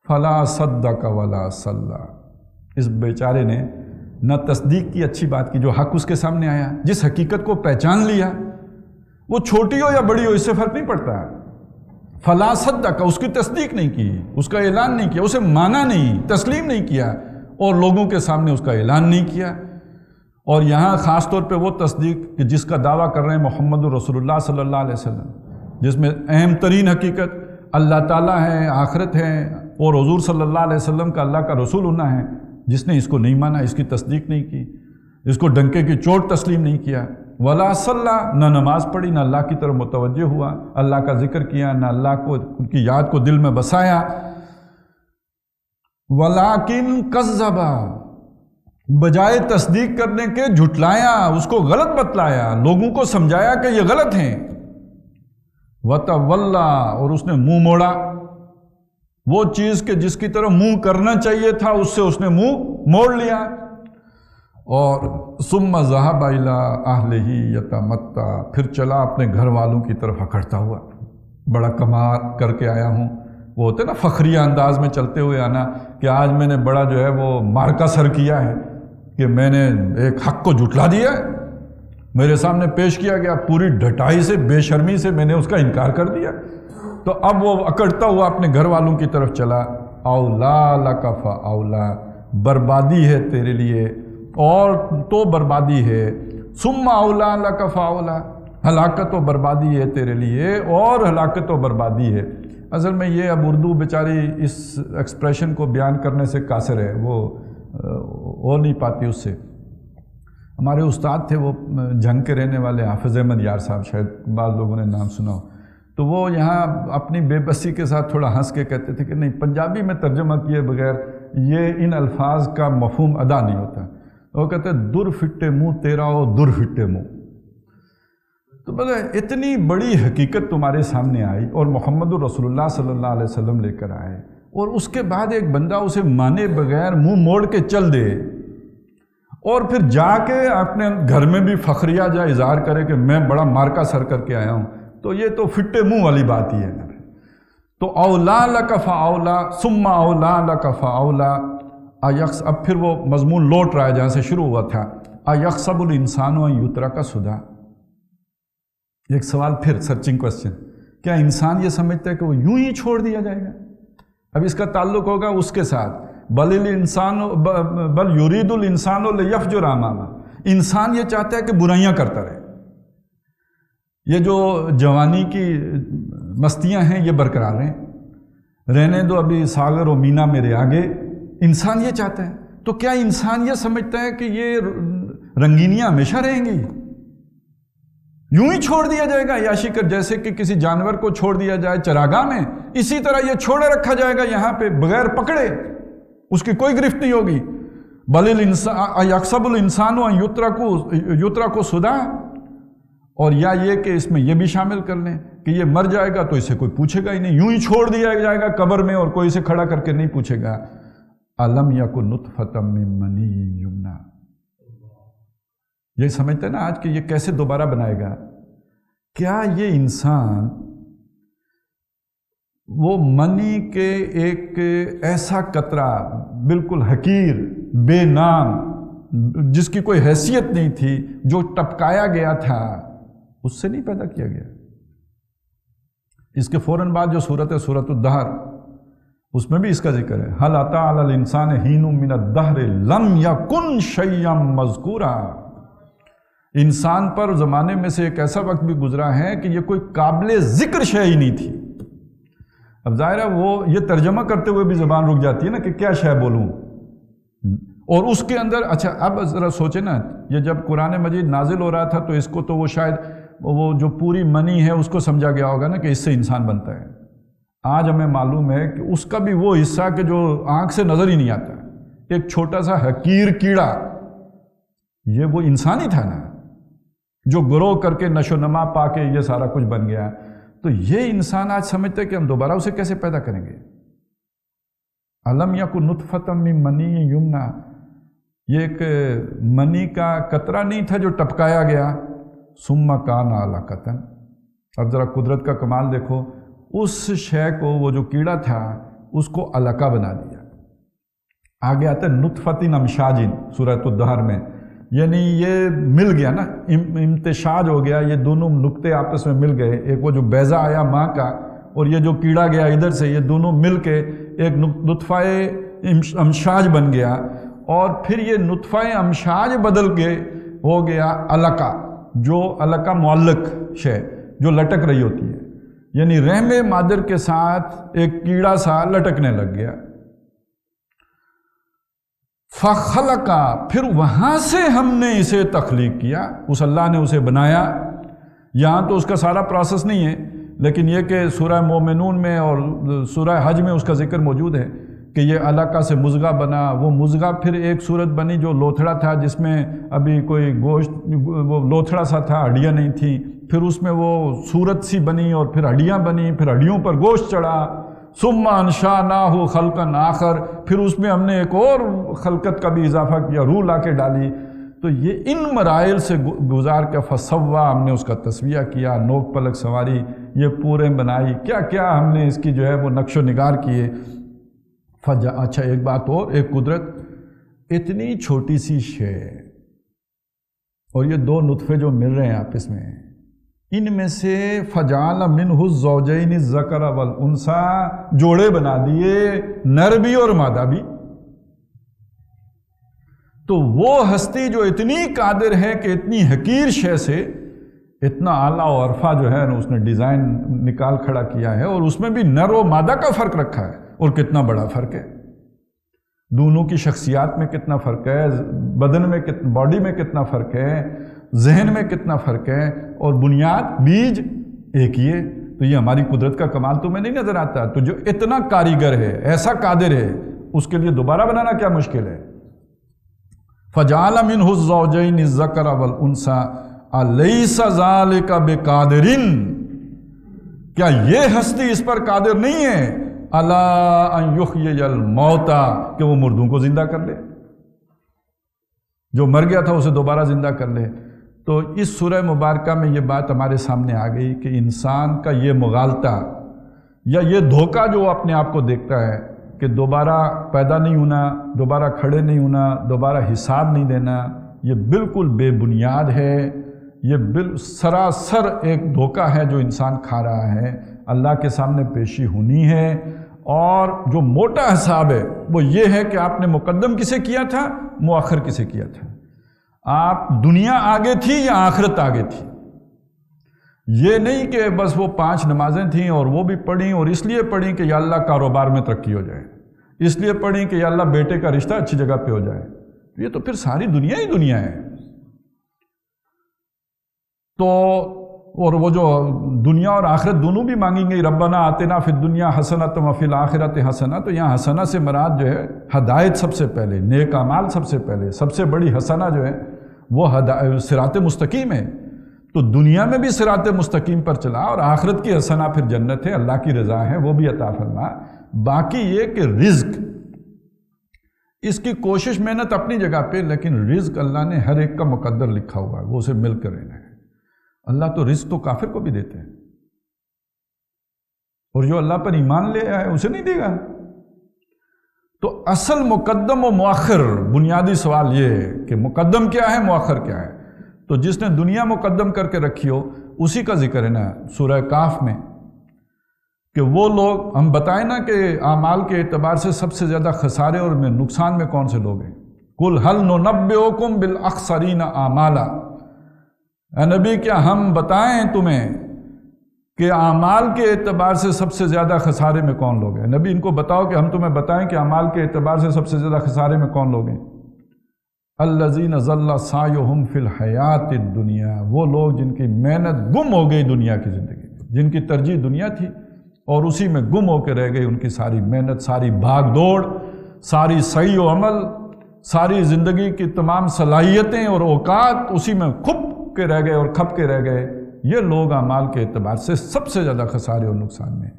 فَلَا صَدَّقَ وَلَا صَلَّىٰ، اس بیچارے نے نہ تصدیق کی اچھی بات کی، جو حق اس کے سامنے آیا، جس حقیقت کو پہچان لیا، وہ چھوٹی ہو یا بڑی ہو اس سے فرق نہیں پڑتا. فَلَا صَدَّقَ، اس کی تصدیق نہیں کی، اس کا اعلان نہیں کیا، اسے مانا نہیں، تسلیم نہیں کیا، اور لوگوں کے سامنے اس کا اعلان نہیں کیا. اور یہاں خاص طور پہ وہ تصدیق کہ جس کا دعویٰ کر رہے ہیں محمد رسول اللہ صلی اللہ علیہ وسلم، جس میں اہم ترین حقیقت اللہ تعالیٰ ہے، آخرت ہے، اور حضور صلی اللہ علیہ وسلم کا اللہ کا رسول ہونا ہے. جس نے اس کو نہیں مانا، اس کی تصدیق نہیں کی، اس کو ڈنکے کی چوٹ تسلیم نہیں کیا، ولا صلی، نہ نماز پڑھی، نہ اللہ کی طرف متوجہ ہوا، اللہ کا ذکر کیا، نہ اللہ کو ان کی یاد کو دل میں بسایا. ولیکن کذب، بجائے تصدیق کرنے کے جھٹلایا، اس کو غلط بتلایا، لوگوں کو سمجھایا کہ یہ غلط ہیں. وتولی، اور اس نے منہ موڑا، وہ چیز کہ جس کی طرف منہ کرنا چاہیے تھا اس سے اس نے منہ موڑ لیا. اور ثم ذهب الى اهله يتمتع، پھر چلا اپنے گھر والوں کی طرف اکھڑتا ہوا، بڑا کمال کر کے آیا ہوں. وہ ہوتے نا فخریہ انداز میں چلتے ہوئے آنا کہ آج میں نے بڑا جو ہے وہ مارکا سر کیا ہے، کہ میں نے ایک حق کو جھٹلا دیا ہے، میرے سامنے پیش کیا گیا، پوری ڈھٹائی سے، بے شرمی سے میں نے اس کا انکار کر دیا. تو اب وہ اکڑتا ہوا اپنے گھر والوں کی طرف چلا. اولا لک فاولا، بربادی ہے تیرے لیے اور تو بربادی ہے. ثم اولا لک فاولا، ہلاکت و بربادی ہے تیرے لیے اور ہلاکت و بربادی ہے. اصل میں یہ اب اردو بیچاری اس ایکسپریشن کو بیان کرنے سے قاصر ہے، وہ ہو نہیں پاتی اس سے. ہمارے استاد تھے وہ جھنگ کے رہنے والے حافظ احمد یار صاحب، شاید بعض لوگوں نے نام سنا ہو. تو وہ یہاں اپنی بے بسی کے ساتھ تھوڑا ہنس کے کہتے تھے کہ نہیں، پنجابی میں ترجمہ کیے بغیر یہ ان الفاظ کا مفہوم ادا نہیں ہوتا. وہ کہتے در فٹے منہ تیرا ہو در فٹے منہ. تو بولے اتنی بڑی حقیقت تمہارے سامنے آئی اور محمد رسول اللہ صلی اللہ علیہ وسلم لے کر آئے، اور اس کے بعد ایک بندہ اسے مانے بغیر منہ موڑ کے چل دے، اور پھر جا کے اپنے گھر میں بھی فخریہ جا اظہار کرے کہ میں بڑا مارکا سر کر کے آیا ہوں. تو یہ تو فٹے منہ والی بات ہی ہے. تو اولا لک فاولا ثم اولا لک فاولا. اب پھر وہ مضمون لوٹ رہا ہے جہاں سے شروع ہوا تھا. ایحسب الانسان ان یترک سدی. ایک سوال پھر، سرچنگ کوسچن، کیا انسان یہ سمجھتا ہے کہ وہ یوں ہی چھوڑ دیا جائے گا؟ اب اس کا تعلق ہوگا اس کے ساتھ، بل یرید الانسان لیفجر امامہ، انسان یہ چاہتا ہے کہ برائیاں کرتا رہے، یہ جو جوانی کی مستیاں ہیں یہ برقرار رہیں، رہنے دو ابھی ساغر و مینا میرے آگے، انسان یہ چاہتا ہے۔ تو کیا انسان یہ سمجھتا ہے کہ یہ رنگینیاں ہمیشہ رہیں گی، یوں ہی چھوڑ دیا جائے گا عیاشی کر، جیسے کہ کسی جانور کو چھوڑ دیا جائے چراگاہ میں، اسی طرح یہ چھوڑے رکھا جائے گا یہاں پہ بغیر پکڑے، اس کی کوئی گرفت نہیں ہوگی؟ بل یحسب الانسان ان یترک سدی، اور یا یہ کہ اس میں یہ بھی شامل کر لیں کہ یہ مر جائے گا تو اسے کوئی پوچھے گا ہی نہیں، یوں ہی چھوڑ دیا جائے گا قبر میں اور کوئی اسے کھڑا کر کے نہیں پوچھے گا۔ الم یکن نطفۃ من منی یمنی، یہ سمجھتے ہیں نا آج کہ یہ کیسے دوبارہ بنائے گا؟ کیا یہ انسان وہ منی کے ایک ایسا قطرہ بالکل حقیر بے نام جس کی کوئی حیثیت نہیں تھی، جو ٹپکایا گیا تھا، اس سے نہیں پیدا کیا گیا؟ اس کے فوراً بعد جو صورت ہے سورۃ الدہر، اس میں بھی اس کا ذکر ہے، هل أتى على الإنسان حين من الدهر لم يكن شيئا مذكورا، انسان پر زمانے میں سے ایک ایسا وقت بھی گزرا ہے کہ یہ کوئی قابل ذکر شے ہی نہیں تھی۔ اب ظاہر ہے وہ یہ ترجمہ کرتے ہوئے بھی زبان رک جاتی ہے نا کہ کیا شے بولوں، اور اس کے اندر اچھا اب ذرا سوچیں نا، یہ جب قرآن مجید نازل ہو رہا تھا تو اس کو تو وہ شاید وہ جو پوری منی ہے اس کو سمجھا گیا ہوگا نا کہ اس سے انسان بنتا ہے۔ آج ہمیں معلوم ہے کہ اس کا بھی وہ حصہ کہ جو آنکھ سے نظر ہی نہیں آتا، ایک چھوٹا سا حقیر کیڑا، یہ وہ انسان ہی تھا نا جو گرو کر کے نشو نما پا کے یہ سارا کچھ بن گیا۔ تو یہ انسان آج سمجھتے کہ ہم دوبارہ اسے کیسے پیدا کریں گے؟ الم یکن نطفۃ من منی یمنی، یہ ایک منی کا قطرہ نہیں تھا جو ٹپکایا گیا، ثم کان علقۃ۔ اب ذرا قدرت کا کمال دیکھو، اس شے کو وہ جو کیڑا تھا اس کو علقہ بنا دیا۔ آگے آتا ہے نطفۃ امشاج سورۃ الدہر میں، یعنی یہ مل گیا نا، امتشاج ہو گیا، یہ دونوں نقطے آپس میں مل گئے، ایک وہ جو بیضہ آیا ماں کا اور یہ جو کیڑا گیا ادھر سے، یہ دونوں مل کے ایک نطفہ امشاج بن گیا، اور پھر یہ نطفہ امشاج بدل کے ہو گیا علقہ، جو علقہ معلق شے جو لٹک رہی ہوتی ہے، یعنی رحم مادر کے ساتھ ایک کیڑا سا لٹکنے لگ گیا۔ فخلقا، پھر وہاں سے ہم نے اسے تخلیق کیا، اس اللہ نے اسے بنایا۔ یہاں تو اس کا سارا پروسیس نہیں ہے، لیکن یہ کہ سورہ مومنون میں اور سورہ حج میں اس کا ذکر موجود ہے کہ یہ علقہ سے مضغہ بنا، وہ مضغہ پھر ایک صورت بنی جو لوتھڑا تھا، جس میں ابھی کوئی گوشت، وہ لوتھڑا سا تھا، ہڈیاں نہیں تھیں، پھر اس میں وہ صورت سی بنی اور پھر ہڈیاں بنی، پھر ہڈیوں پر گوشت چڑھا، ثم انشأناہ خلقا آخر، پھر اس میں ہم نے ایک اور خلقت کا بھی اضافہ کیا، روح لا کے ڈالی۔ تو یہ ان مراحل سے گزار کے فسوا، ہم نے اس کا تسویہ کیا، نوک پلک سواری، یہ پورے بنائی، کیا کیا ہم نے اس کی جو ہے وہ نقش و نگار کیے۔ اچھا ایک بات اور، ایک قدرت، اتنی چھوٹی سی شے اور یہ دو نطفے جو مل رہے ہیں آپس میں، ان میں سے فجعل منہ الزوجین الذکر والانثی، جوڑے بنا دیے، نر بھی اور مادہ بھی۔ تو وہ ہستی جو اتنی قادر ہے کہ اتنی حقیر شے سے اتنا اعلیٰ و عرفہ جو ہے اس نے ڈیزائن نکال کھڑا کیا ہے، اور اس میں بھی نر و مادہ کا فرق رکھا ہے، اور کتنا بڑا فرق ہے، دونوں کی شخصیات میں کتنا فرق ہے، بدن میں باڈی میں کتنا فرق ہے، ذہن میں کتنا فرق ہے، اور بنیاد بیج ایک ہی ہے۔ تو یہ ہماری قدرت کا کمال تمہیں نہیں نظر آتا؟ تو جو اتنا کاریگر ہے، ایسا قادر ہے، اس کے لیے دوبارہ بنانا کیا مشکل ہے؟ فجعل منہ الزوجین الذکر والانثی الیس ذلک بقادر، کیا یہ ہستی اس پر قادر نہیں ہے؟ الا ان یحیی الموتى، کہ وہ مردوں کو زندہ کر لے، جو مر گیا تھا اسے دوبارہ زندہ کر لے۔ تو اس سورہ مبارکہ میں یہ بات ہمارے سامنے آ گئی کہ انسان کا یہ مغالطہ یا یہ دھوکہ جو اپنے آپ کو دیکھتا ہے کہ دوبارہ پیدا نہیں ہونا، دوبارہ کھڑے نہیں ہونا، دوبارہ حساب نہیں دینا، یہ بالکل بے بنیاد ہے، یہ سراسر ایک دھوکہ ہے جو انسان کھا رہا ہے۔ اللہ کے سامنے پیشی ہونی ہے، اور جو موٹا حساب ہے وہ یہ ہے کہ آپ نے مقدم کسے کیا تھا، مؤخر کسے کیا تھا، آپ دنیا آگے تھی یا آخرت آگے تھی۔ یہ نہیں کہ بس وہ 5 نمازیں تھیں اور وہ بھی پڑھیں اور اس لیے پڑھیں کہ یا اللہ کاروبار میں ترقی ہو جائے، اس لیے پڑھیں کہ یا اللہ بیٹے کا رشتہ اچھی جگہ پہ ہو جائے، یہ تو پھر ساری دنیا ہی دنیا ہے۔ تو اور وہ جو دنیا اور آخرت دونوں بھی مانگیں گے، ربنا آتنا فی الدنیا حسنۃ وفی الآخرۃ حسنہ، تو یہاں حسنہ سے مراد جو ہے ہدایت سب سے پہلے، نیک اعمال سب سے پہلے، سب سے بڑی حسنہ جو ہے وہ صراط مستقیم ہے۔ تو دنیا میں بھی صراط مستقیم پر چلا، اور آخرت کی حسنہ پھر جنت ہے، اللہ کی رضا ہے، وہ بھی عطا فرما۔ باقی یہ کہ رزق، اس کی کوشش محنت اپنی جگہ پہ، لیکن رزق اللہ نے ہر ایک کا مقدر لکھا ہوا ہے، وہ اسے مل کر رہنا ہے۔ اللہ تو رزق تو کافر کو بھی دیتے ہیں، اور جو اللہ پر ایمان لے آئے اسے نہیں دے گا۔ تو اصل مقدم و مؤخر، بنیادی سوال یہ ہے کہ مقدم کیا ہے، مؤخر کیا ہے۔ تو جس نے دنیا مقدم کر کے رکھی ہو اسی کا ذکر ہے نا سورہ کاف میں، کہ وہ لوگ، ہم بتائیں نا کہ اعمال کے اعتبار سے سب سے زیادہ خسارے اور نقصان میں کون سے لوگ ہیں۔ قُلْ هَلْ نُنَبِّئُكُمْ بِالْأَخْسَرِينَ أَعْمَالًا، اے نبی کیا ہم بتائیں تمہیں کہ اعمال کے اعتبار سے سب سے زیادہ خسارے میں کون لوگ ہیں؟ نبی ان کو بتاؤ کہ ہم تمہیں بتائیں کہ اعمال کے اعتبار سے سب سے زیادہ خسارے میں کون لوگ ہیں؟ الذین ضل سعیہم فی الحیات الدنیا، وہ لوگ جن کی محنت گم ہو گئی دنیا کی زندگی میں، جن کی ترجیح دنیا تھی اور اسی میں گم ہو کے رہ گئی، ان کی ساری محنت، ساری بھاگ دوڑ، ساری سعی و عمل، ساری زندگی کی تمام صلاحیتیں اور اوقات اسی میں کھپ کے رہ گئے اور کھپ کے رہ گئے۔ یہ لوگ اعمال کے اعتبار سے سب سے زیادہ خسارے اور نقصان میں۔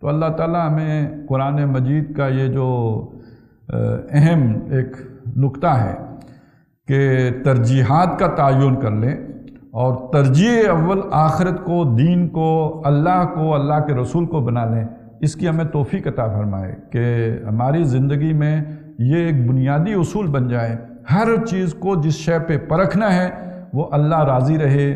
تو اللہ تعالیٰ ہمیں قرآن مجید کا یہ جو اہم ایک نقطہ ہے کہ ترجیحات کا تعین کر لیں، اور ترجیح اول آخرت کو، دین کو، اللہ کو، اللہ کے رسول کو بنا لیں، اس کی ہمیں توفیق عطا فرمائے کہ ہماری زندگی میں یہ ایک بنیادی اصول بن جائے، ہر چیز کو جس شے پہ پرکھنا ہے وہ اللہ راضی رہے،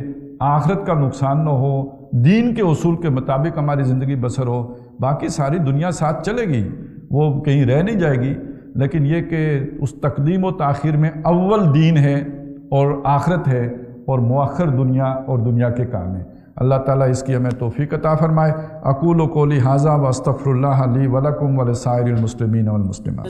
آخرت کا نقصان نہ ہو، دین کے اصول کے مطابق ہماری زندگی بسر ہو۔ باقی ساری دنیا ساتھ چلے گی، وہ کہیں رہ نہیں جائے گی، لیکن یہ کہ اس تقدیم و تاخیر میں اول دین ہے اور آخرت ہے، اور مؤخر دنیا اور دنیا کے کام ہیں۔ اللہ تعالیٰ اس کی ہمیں توفیق عطا فرمائے۔ اقول قولی ھذا واستغفر اللہ لی ولکم ولسائر المسلمین والمسلمات۔